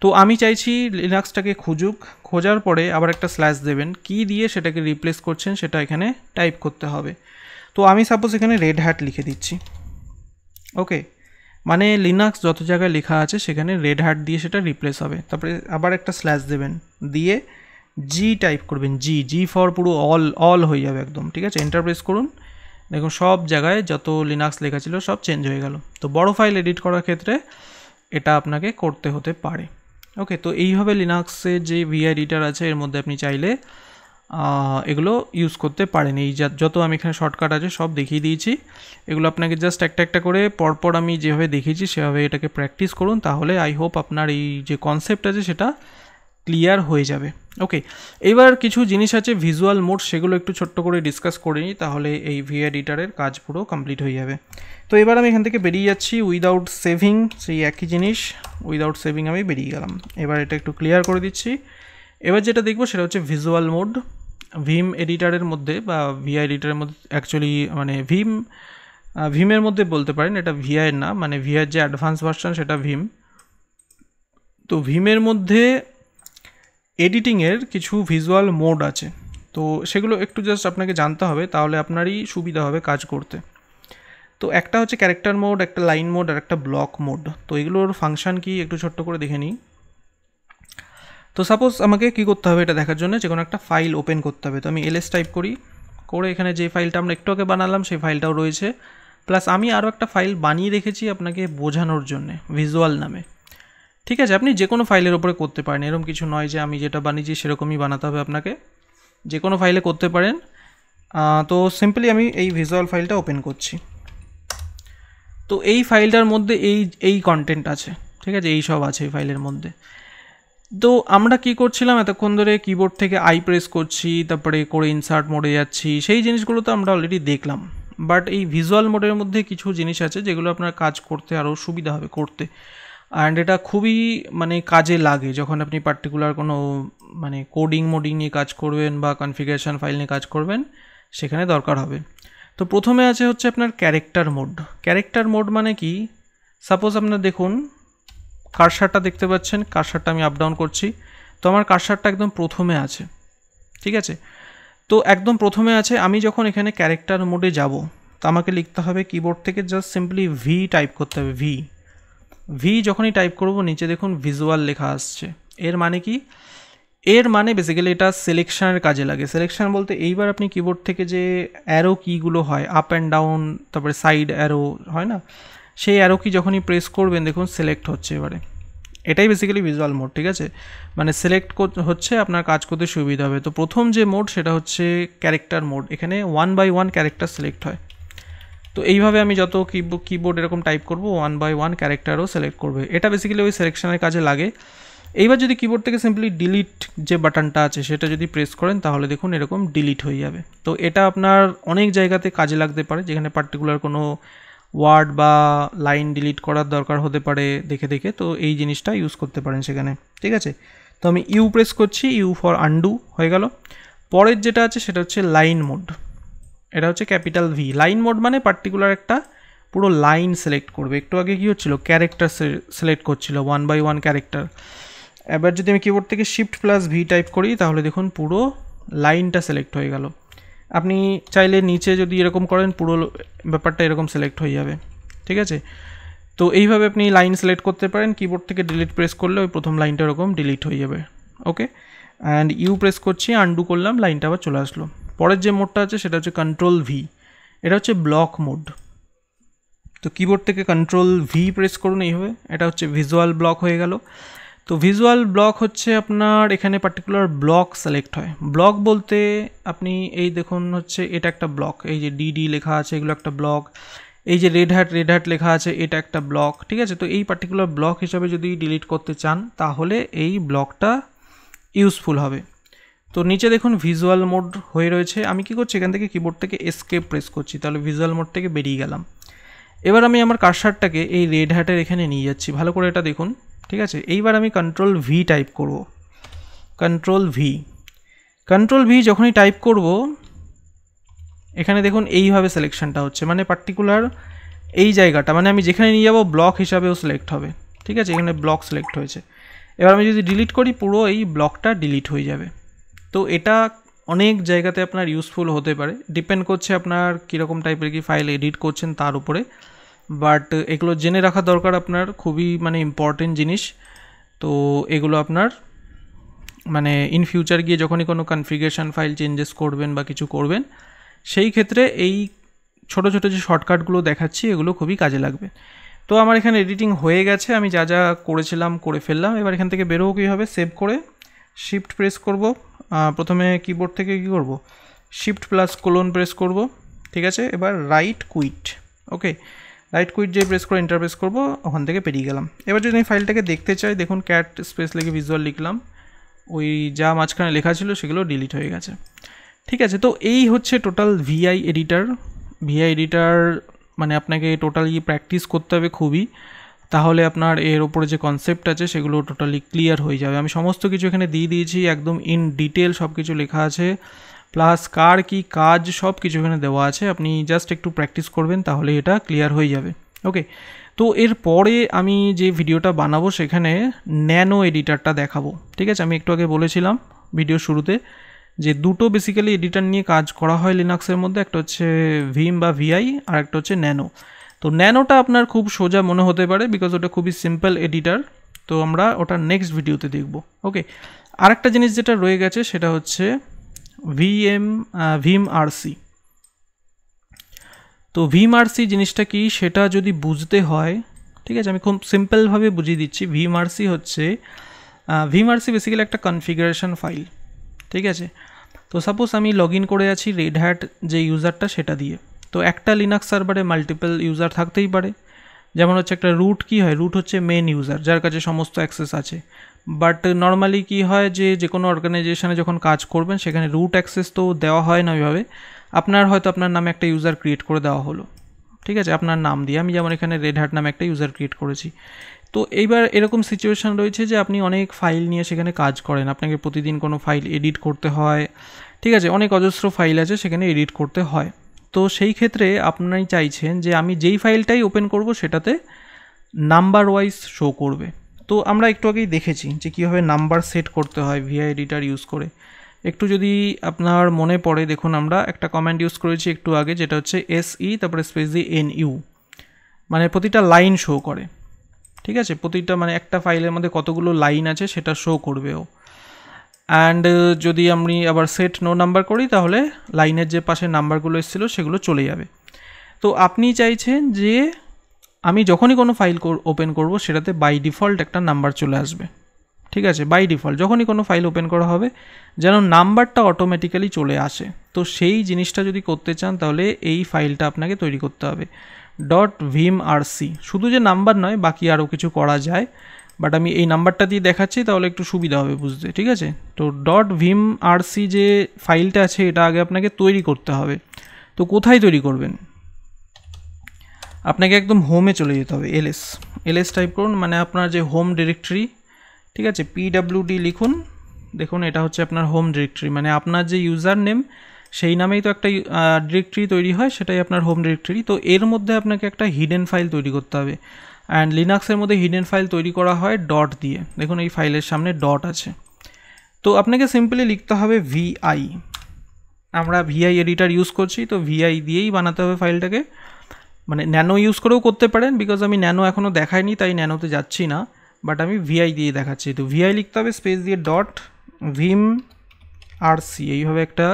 তো আমি চাইছি লিনাক্সটাকে খুঁজুক, খোঁজার পরে আবার একটা স্ল্যাশ দেবেন, কি দিয়ে সেটাকে রিপ্লেস করছেন সেটা এখানে টাইপ করতে হবে। তো আমি সাপোজ এখানে রেড হ্যাট লিখে দিচ্ছি। ওকে, মানে লিনাক্স যত জায়গায় লেখা আছে সেখানে রেড হ্যাট দিয়ে সেটা রিপ্লেস হবে। তারপরে আবার একটা স্ল্যাশ দেবেন, দিয়ে জি টাইপ করবেন, জি ফর পুরো অল হয়ে যাবে একদম, ঠিক আছে, এন্টার প্রেস করুন। দেখুন সব জায়গায় যত লিনাক্স লেখা ছিল সব চেঞ্জ হয়ে গেল। তো বড় ফাইল এডিট করার ক্ষেত্রে এটা আপনাকে করতে হতে পারে। ওকে, তো এইভাবে লিনাক্সের যে VI এডিটার আছে এর মধ্যে আপনি চাইলে এগুলো ইউজ করতে পারেন। এই যত আমি এখানে শর্টকাট আছে সব দেখিয়ে দিয়েছি, এগুলো আপনাকে জাস্ট একটা একটা করে পরপর আমি যেভাবে দেখিয়েছি সেভাবে এটাকে প্র্যাকটিস করুন, তাহলে আই হোপ আপনার এই যে কনসেপ্ট আছে সেটা ক্লিয়ার হয়ে যাবে। ওকে, এবার কিছু জিনিস আছে ভিজুয়াল মোড, সেগুলো একটু ছোট্ট করে ডিসকাস করে নিই, তাহলে এই VI এডিটারের কাজ পুরো কমপ্লিট হয়ে যাবে। তো এবার আমি এখান থেকে বেরিয়ে যাচ্ছি উইদাউট সেভিং, সেই একই জিনিস উইদাউট সেভিং আমি বেরিয়ে গেলাম। এবার এটা একটু ক্লিয়ার করে দিচ্ছি। এবার যেটা দেখবো সেটা হচ্ছে ভিজুয়াল মোড। ভিম এডিটারের মধ্যে বা VI এডিটারের মধ্যে অ্যাকচুয়ালি মানে ভিমের মধ্যে বলতে পারেন, এটা VI এর না, মানে VI যে অ্যাডভান্স ভার্সন সেটা ভিম। তো ভিমের মধ্যে এডিটিংয়ের কিছু ভিজুয়াল মোড আছে, তো সেগুলো একটু জাস্ট আপনাকে জানতে হবে, তাহলে আপনারই সুবিধা হবে কাজ করতে। তো একটা হচ্ছে ক্যারেক্টার মোড, একটা লাইন মোড আর একটা ব্লক মোড। তো এগুলোর ফাংশন কি একটু ছোট্ট করে দেখে নিই। তো সাপোজ আমাকে কি করতে হবে এটা দেখার জন্য, যে কোনো একটা ফাইল ওপেন করতে হবে। তো আমি ls টাইপ করি, করে এখানে যে ফাইলটা আমরা একটু আগে বানালাম সেই ফাইলটাও রয়েছে, প্লাস আমি আরও একটা ফাইল বানিয়ে রেখেছি আপনাকে বোঝানোর জন্যে, ভিজুয়াল নামে, ঠিক আছে। আপনি যে কোনো ফাইলের ওপরে করতে পারেন, এরকম কিছু নয় যে আমি যেটা বানিয়েছি সেরকমই বানাতে হবে আপনাকে, যে কোনো ফাইলে করতে পারেন। তো সিম্পলি আমি এই ভিজুয়াল ফাইলটা ওপেন করছি। তো এই ফাইলটার মধ্যে এই কন্টেন্ট আছে, ঠিক আছে, এই সব আছে এই ফাইলের মধ্যে। তো আমরা কি করছিলাম এতক্ষণ ধরে, কিবোর্ড থেকে আই প্রেস করছি, তারপরে করে ইনসার্ট মোডে যাচ্ছি, সেই জিনিসগুলো তো আমরা অলরেডি দেখলাম, বাট এই ভিজুয়াল মোডের মধ্যে কিছু জিনিস আছে যেগুলো আপনার কাজ করতে আরও সুবিধা হবে করতে, অ্যান্ড এটা খুবই মানে কাজে লাগে যখন আপনি পার্টিকুলার কোনো মানে কোডিং মোডিং নিয়ে কাজ করবেন বা কনফিগারেশন ফাইল নিয়ে কাজ করবেন, সেখানে দরকার হবে। তো প্রথমে আছে হচ্ছে আপনার ক্যারেক্টার মোড। ক্যারেক্টার মোড মানে কি, সাপোজ আপনার দেখুন কার্সারটা দেখতে পাচ্ছেন, কার্সারটা আমি আপ ডাউন করছি, তো আমার কার্সারটা একদম প্রথমে আছে, ঠিক আছে। তো একদম প্রথমে আছে, আমি যখন এখানে ক্যারেক্টার মোডে যাব তো আমাকে লিখতে হবে কিবোর্ড থেকে জাস্ট সিম্পলি ভি টাইপ করতে হবে। ভি যখনই টাইপ করব নিচে দেখুন ভিজুয়াল লেখা আসছে। এর মানে কি, এর মানে বেসিক্যালি এটা সিলেকশনের কাজে লাগে। সিলেকশন বলতে এইবার আপনি কিবোর্ড থেকে যে অ্যারো কিগুলো হয় আপ অ্যান্ড ডাউন, তারপরে সাইড অ্যারো হয় না, সেই অ্যারো কি যখনই প্রেস করবেন দেখুন সিলেক্ট হচ্ছে। এবারে এটাই বেসিক্যালি ভিজুয়াল মোড, ঠিক আছে। মানে সিলেক্ট হচ্ছে, আপনার কাজ করতে সুবিধা হবে। তো প্রথম যে মোড সেটা হচ্ছে ক্যারেক্টার মোড, এখানে 1 বাই 1 ক্যারেক্টার সিলেক্ট হয়। তো এইভাবে আমি যত কিবোর্ড এরকম টাইপ করব 1 বাই 1 ক্যারেক্টারও সিলেক্ট করবে, এটা বেসিক্যালি ওই সিলেকশনের কাজে লাগে। এইবার যদি কিবোর্ড থেকে সিম্পলি ডিলিট যে বাটনটা আছে সেটা যদি প্রেস করেন তাহলে দেখুন এরকম ডিলিট হয়ে যাবে। তো এটা আপনার অনেক জায়গাতে কাজে লাগতে পারে, যেখানে পার্টিকুলার কোনো ওয়ার্ড বা লাইন ডিলিট করার দরকার হতে পারে দেখে দেখে, তো এই জিনিসটা ইউজ করতে পারেন সেখানে, ঠিক আছে। তো আমি ইউ প্রেস করছি, ইউ ফর আনডু হয়ে গেল। পরের যেটা আছে সেটা হচ্ছে লাইন মোড, এটা হচ্ছে ক্যাপিটাল ভি। লাইন মোড মানে পার্টিকুলার একটা পুরো লাইন সিলেক্ট করবে। একটু আগে কী হচ্ছিল, ক্যারেক্টার সিলেক্ট করছিল 1 বাই 1 ক্যারেক্টার। এবার যদি আমি কিবোর্ড থেকে শিফট প্লাস ভি টাইপ করি তাহলে দেখুন পুরো লাইনটা সিলেক্ট হয়ে গেল। আপনি চাইলে নিচে যদি এরকম করেন পুরো ব্যাপারটা এরকম সিলেক্ট হয়ে যাবে, ঠিক আছে। তো এইভাবে আপনি লাইন সিলেক্ট করতে পারেন। কিবোর্ড থেকে ডিলিট প্রেস করলে ওই প্রথম লাইনটা এরকম ডিলিট হয়ে যাবে, ওকে। অ্যান্ড ইউ প্রেস করছি, আনডু করলাম, লাইনটা আবার চলে আসলো। পরের যে মোডটা আছে সেটা হচ্ছে কন্ট্রোল ভি, এটা হচ্ছে ব্লক মোড। তো কিবোর্ড থেকে কন্ট্রোল ভি প্রেস করুন এইভাবে, এটা হচ্ছে ভিজুয়াল ব্লক হয়ে গেল। তো ভিজুয়াল ব্লক হচ্ছে আপনার এখানে পার্টিকুলার ব্লক সিলেক্ট হয়। ব্লক বলতে আপনি এই দেখুন হচ্ছে এটা একটা ব্লক, এই যে ডিডি লেখা আছে এগুলো একটা ব্লক, এই যে রেড হ্যাট লেখা আছে এটা একটা ব্লক, ঠিক আছে। তো এই পার্টিকুলার ব্লক হিসাবে যদি ডিলিট করতে চান তাহলে এই ব্লকটা ইউজফুল হবে। তো নিচে দেখুন ভিজুয়াল মোড হয়ে রয়েছে। আমি কি করছি, এখান থেকে কিবোর্ড থেকে এসকেপ প্রেস করছি, তাহলে ভিজুয়াল মোড থেকে বেরিয়ে গেলাম। এবার আমি আমার কার্সারটাকে এই রেড হ্যাটের এখানে নিয়ে যাচ্ছি, ভালো করে এটা দেখুন, ঠিক আছে। এইবার আমি কন্ট্রোল ভি টাইপ করব, কন্ট্রোল ভি যখনই টাইপ করব এখানে দেখুন এইভাবে সিলেকশনটা হচ্ছে, মানে পার্টিকুলার এই জায়গাটা, মানে আমি যেখানে নিয়ে যাব ব্লক হিসাবেও সিলেক্ট হবে, ঠিক আছে। এখানে ব্লক সিলেক্ট হয়েছে। এবার আমি যদি ডিলিট করি পুরো এই ব্লকটা ডিলিট হয়ে যাবে। তো এটা অনেক জায়গাতে আপনার ইউজফুল হতে পারে, ডিপেন্ড করছে আপনার কীরকম টাইপের কি ফাইল এডিট করছেন তার উপরে। বাট এগুলো জেনে রাখা দরকার আপনার, খুবই মানে ইম্পর্টেন্ট জিনিস। তো এগুলো আপনার মানে ইন ফিউচার গিয়ে যখনই কোনো কনফিগারেশন ফাইল চেঞ্জেস করবেন বা কিছু করবেন সেই ক্ষেত্রে এই ছোটো ছোটো যে শর্টকাটগুলো দেখাচ্ছি এগুলো খুবই কাজে লাগবে। তো আমার এখানে এডিটিং হয়ে গেছে, আমি যা যা করেছিলাম করে ফেললাম। এবার এখান থেকে বেরোবো কীভাবে, সেভ করে শিফট প্রেস করব। প্রথমে কিবোর্ড থেকে কী করব, শিফট প্লাস কোলন প্রেস করব, ঠিক আছে। এবার রাইট কুইট, ওকে, রাইট কুইট যে প্রেস করে এন্টার প্রেস করবো, ওখান থেকে পেরিয়ে গেলাম। এবার যদি আমি ফাইলটাকে দেখতে চাই দেখুন ক্যাট স্পেস লিখে ভিজুয়াল লিখলাম, ওই যা মাঝখানে লেখা ছিল সেগুলো ডিলিট হয়ে গেছে, ঠিক আছে। তো এই হচ্ছে টোটাল ভিআই এডিটার। মানে আপনাকে টোটালি প্র্যাকটিস করতে হবে খুবই, তাহলে আপনার এর ওপরে যে কনসেপ্ট আছে সেগুলো টোটালি ক্লিয়ার হয়ে যাবে। আমি সমস্ত কিছু এখানে দিয়ে দিয়েছি, একদম ইন ডিটেল সব কিছু লেখা আছে, প্লাস কার কি কাজ সব কিছু এখানে দেওয়া আছে। আপনি জাস্ট একটু প্র্যাকটিস করবেন তাহলে এটা ক্লিয়ার হয়ে যাবে, ওকে। তো এরপরে আমি যে ভিডিওটা বানাবো সেখানে ন্যানো এডিটারটা দেখাবো, ঠিক আছে। আমি একটু আগে বলেছিলাম ভিডিও শুরুতে যে দুটো বেসিক্যালি এডিটার নিয়ে কাজ করা হয় লিনাক্সের মধ্যে, একটা হচ্ছে ভিম বা ভিআই আর একটা হচ্ছে ন্যানো। তো ন্যানোটা আপনার খুব সোজা মনে হতে পারে বিকজ ওটা খুবই সিম্পল এডিটার, তো আমরা ওটা নেক্সট ভিডিওতে দেখব, ওকে। আরেকটা জিনিস যেটা রয়ে গেছে সেটা হচ্ছে ভিম আরসি। তো ভিম আরসি জিনিসটা কি সেটা যদি বুঝতে হয়, ঠিক আছে, আমি খুব সিম্পলভাবে বুঝিয়ে দিচ্ছি। ভিম আরসি বেসিক্যালি একটা কনফিগারেশন ফাইল, ঠিক আছে। তো সাপোজ আমি লগ ইন করে আছি রেড হ্যাট যে ইউজারটা সেটা দিয়ে। তো একটা লিনাক্স সার্ভারে মাল্টিপল ইউজার থাকতেই পারে, যেমন হচ্ছে একটা রুট কি হয়, রুট হচ্ছে মেন ইউজার যার কাছে সমস্ত অ্যাক্সেস আছে। বাট নর্মালি কি হয় যে কোনো অর্গানাইজেশনে যখন কাজ করবেন সেখানে রুট অ্যাক্সেস তো দেওয়া হয় না ওইভাবে, আপনার হয়তো আপনার নামে একটা ইউজার ক্রিয়েট করে দেওয়া হলো, ঠিক আছে, আপনার নাম দিয়ে। আমি যেমন এখানে রেড হ্যাট নামে একটা ইউজার ক্রিয়েট করেছি। তো এইবার এরকম সিচুয়েশান রয়েছে যে আপনি অনেক ফাইল নিয়ে সেখানে কাজ করেন, আপনাকে প্রতিদিন কোনো ফাইল এডিট করতে হয়, ঠিক আছে, অনেক অজস্র ফাইল আছে সেখানে এডিট করতে হয়। তো সেই ক্ষেত্রে আপনি চাইছেন যে আমি যেই ফাইলটাই ওপেন করব সেটাতে নাম্বার ওয়াইজ শো করবে। তো আমরা একটু আগেই দেখেছি যে কীভাবে নাম্বার সেট করতে হয় ভিআই এডিটার ইউজ করে। একটু যদি আপনার মনে পড়ে, দেখুন আমরা একটা কমান্ড ইউজ করেছি একটু আগে, যেটা হচ্ছে SE তারপরে স্পেস দিয়ে NU, মানে প্রতিটা লাইন শো করে, ঠিক আছে, প্রতিটা মানে একটা ফাইলের মধ্যে কতগুলো লাইন আছে সেটা শো করবে ও। অ্যান্ড যদি আমি আবার সেট নো নাম্বার করি তাহলে লাইনের যে পাশে নাম্বারগুলো এসেছিলো সেগুলো চলে যাবে। তো আপনি চাইছেন যে আমি যখনই কোনো ফাইল ওপেন করব সেটাতে বাই ডিফল্ট একটা নাম্বার চলে আসবে, ঠিক আছে, বাই ডিফল্ট যখনই কোনো ফাইল ওপেন করা হবে যেন নাম্বারটা অটোমেটিক্যালি চলে আসে। তো সেই জিনিসটা যদি করতে চান তাহলে এই ফাইলটা আপনাকে তৈরি করতে হবে .vimrc। শুধু যে নাম্বার নয়, বাকি আরও কিছু করা যায়, বাট আমি এই নাম্বারটা দিয়ে দেখাচ্ছি তাহলে একটু সুবিধা হবে বুঝতে, ঠিক আছে। তো .vimrc যে ফাইলটা আছে এটা আগে আপনাকে তৈরি করতে হবে। তো কোথায় তৈরি করবেন? আপনাকে একদম হোমে চলে যেতে হবে, এলএস টাইপ করুন, মানে আপনার যে হোম ডিরেক্টরি, ঠিক আছে, pwd লিখুন। দেখুন এটা হচ্ছে আপনার হোম ডিরেক্টরি, মানে আপনার যে ইউজার নেম সেই নামেই তো একটা ডিরেক্টরি তৈরি হয়, সেটাই আপনার হোম ডিরেক্টরি। তো এর মধ্যে আপনাকে একটা হিডেন ফাইল তৈরি করতে হবে। অ্যান্ড লিনাক্সের মধ্যে হিডেন ফাইল তৈরি করা হয় ডট দিয়ে। দেখুন এই ফাইলের সামনে ডট আছে। তো আপনাকে সিম্পলি লিখতে হবে VI। আমরা VI এডিটার ইউজ করছি, তো VI দিয়েই বানাতে হবে ফাইলটাকে। মানে ন্যানো ইউজ করেও করতে পারেন, বিকজ আমি ন্যানো এখনও দেখাইনি তাই ন্যানোতে যাচ্ছি না, বাট আমি VI দিয়ে দেখাচ্ছি। তো VI লিখতে হবে, স্পেস দিয়ে .vimrc, এইভাবে একটা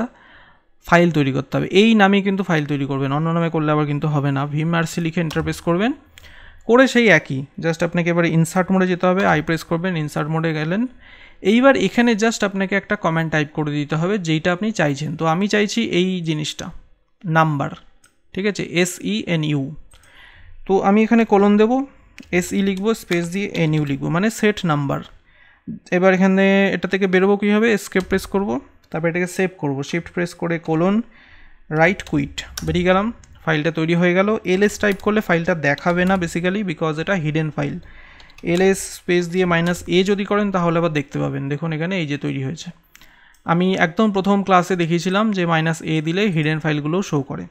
ফাইল তৈরি করতে হবে। এই নামেই কিন্তু ফাইল তৈরি করবেন, অন্য নামে করলে আবার কিন্তু হবে না। vimrc লিখে ইন্টারপ্রেস করবেন, করে সেই একই জাস্ট আপনাকে এবারে ইনসার্ট মোডে যেতে হবে, আই প্রেস করবেন, ইনসার্ট মোডে গেলেন। এইবার এখানে জাস্ট আপনাকে একটা কমেন্ট টাইপ করে দিতে হবে যেইটা আপনি চাইছেন। তো আমি চাইছি এই জিনিসটা নাম্বার, ঠিক আছে, SENU। তো আমি এখানে কোলন দেব, SE লিখবো, স্পেস দিয়ে NU লিখবো, মানে সেট নাম্বার। এবার এখানে এটা থেকে বেরোবো কীভাবে, এসকেপ প্রেস করব, তারপর এটাকে সেভ করব, শিফট প্রেস করে কোলন রাইট কুইট, বেরিয়ে গেলাম, ফাইলটা তৈরি হয়ে গেল। LS টাইপ করলে ফাইলটা দেখাবে না বেসিক্যালি, বিকজ এটা হিডেন ফাইল। LS স্পেস দিয়ে -a যদি করেন তাহলে আবার দেখতে পাবেন। দেখুন এখানে এই যে তৈরি হয়েছে। আমি একদম প্রথম ক্লাসে দেখিয়েছিলাম যে -a দিলে হিডেন ফাইলগুলো শো করে।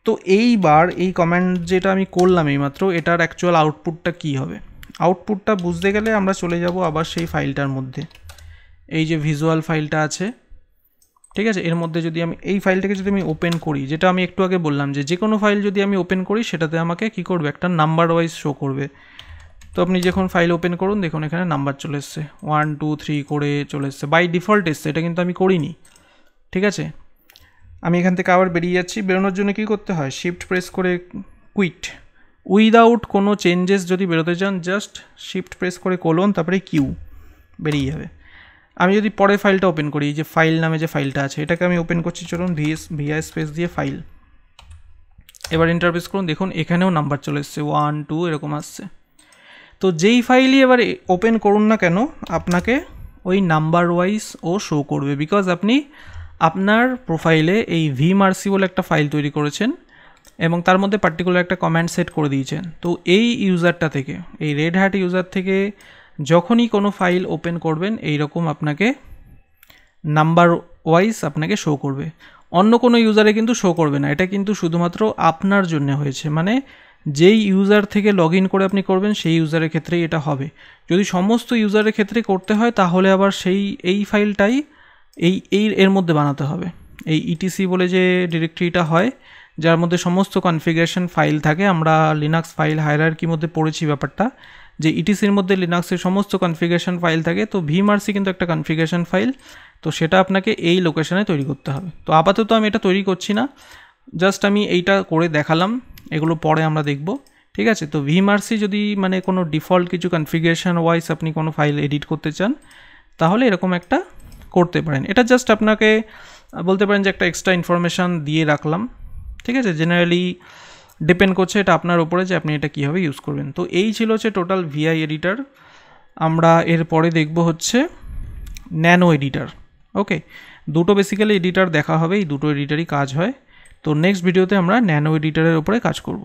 তো এইবার এই কমান্ড যেটা আমি করলাম এইমাত্র, এটার অ্যাকচুয়াল আউটপুটটা কী হবে? আউটপুটটা বুঝতে গেলে আমরা চলে যাব আবার সেই ফাইলটার মধ্যে। এই যে ভিজুয়াল ফাইলটা আছে, ঠিক আছে, এর মধ্যে যদি আমি এই ফাইলটাকে যদি আমি ওপেন করি, যেটা আমি একটু আগে বললাম যে কোনো ফাইল যদি আমি ওপেন করি সেটাতে আমাকে কী করবে, একটা নাম্বার ওয়াইজ শো করবে। তো আপনি যখন ফাইল ওপেন করুন দেখুন এখানে নাম্বার চলে এসছে, 1 2 3 করে চলে এসছে, বাই ডিফল্ট এসছে, এটা কিন্তু আমি করিনি, ঠিক আছে। আমি এখান থেকে আবার বেরিয়ে যাচ্ছি, বেরোনোর জন্য কী করতে হয়, শিফট প্রেস করে কুইট, উইদাউট কোনো চেঞ্জেস যদি বেরোতে চান জাস্ট শিফট প্রেস করে কোলন তারপরে কিউ, বেরিয়ে যাবে। আমি যদি পরে ফাইলটা ওপেন করি, যে ফাইল নামে যে ফাইলটা আছে এটাকে আমি ওপেন করছি, চলুন VI স্পেস দিয়ে ফাইল, এবার ইন্টারপ্রেস করুন, দেখুন এখানেও নাম্বার চলে এসছে, 1 2 এরকম আসছে। তো যেই ফাইলই এবার ওপেন করুন না কেন আপনাকে ওই নাম্বার ওয়াইজ ও শো করবে, বিকজ আপনি আপনার প্রোফাইলে এই vimrc বলে একটা ফাইল তৈরি করেছেন এবং তার মধ্যে পার্টিকুলার একটা কমান্ড সেট করে দিয়েছেন। তো এই ইউজারটা থেকে, এই রেড হ্যাট ইউজার থেকে যখনই কোনো ফাইল ওপেন করবেন এইরকম আপনাকে নাম্বার ওয়াইজ আপনাকে শো করবে, অন্য কোনো ইউজারে কিন্তু শো করবে না। এটা কিন্তু শুধুমাত্র আপনার জন্য হয়েছে, মানে যেই ইউজার থেকে লগ ইন করে আপনি করবেন সেই ইউজারের ক্ষেত্রেই এটা হবে। যদি সমস্ত ইউজারের ক্ষেত্রে করতে হয় তাহলে আবার এই ফাইলটাই এর মধ্যে বানাতে হবে। এই etc বলে যে ডিরেক্টরিটা হয় যার মধ্যে সমস্ত কনফিগারেশন ফাইল থাকে, আমরা লিনাক্স ফাইল হায়ারার্কির মধ্যে পড়েছি ব্যাপারটা, যে ইটিসির মধ্যে লিনাক্সের সমস্ত কনফিগারেশন ফাইল থাকে। তো vimrc কিন্তু একটা কনফিগারেশন ফাইল, তো সেটা আপনাকে এই লোকেশনে তৈরি করতে হবে। তো আপাতত আমি এটা তৈরি করছি না, জাস্ট আমি এইটা করে দেখালাম, এগুলো পরে আমরা দেখব, ঠিক আছে। তো vimrc যদি মানে কোনো ডিফল্ট কিছু কনফিগারেশন ওয়াইজ আপনি কোনো ফাইল এডিট করতে চান তাহলে এরকম একটা করতে পারেন। এটা জাস্ট আপনাকে বলতে পারেন যে একটা এক্সট্রা ইনফরমেশান দিয়ে রাখলাম, ঠিক আছে। জেনারেলি ডিপেন্ড করছে এটা আপনার উপরে যে আপনি এটা কীভাবে ইউজ করবেন। তো এই ছিল হচ্ছে টোটাল VI এডিটার। আমরা এরপরে দেখব হচ্ছে ন্যানো এডিটার। ওকে, দুটো বেসিক্যালি এডিটার দেখা হবে, এই দুটো এডিটারই কাজ হয়। তো নেক্সট ভিডিওতে আমরা ন্যানো এডিটরের উপরে কাজ করব।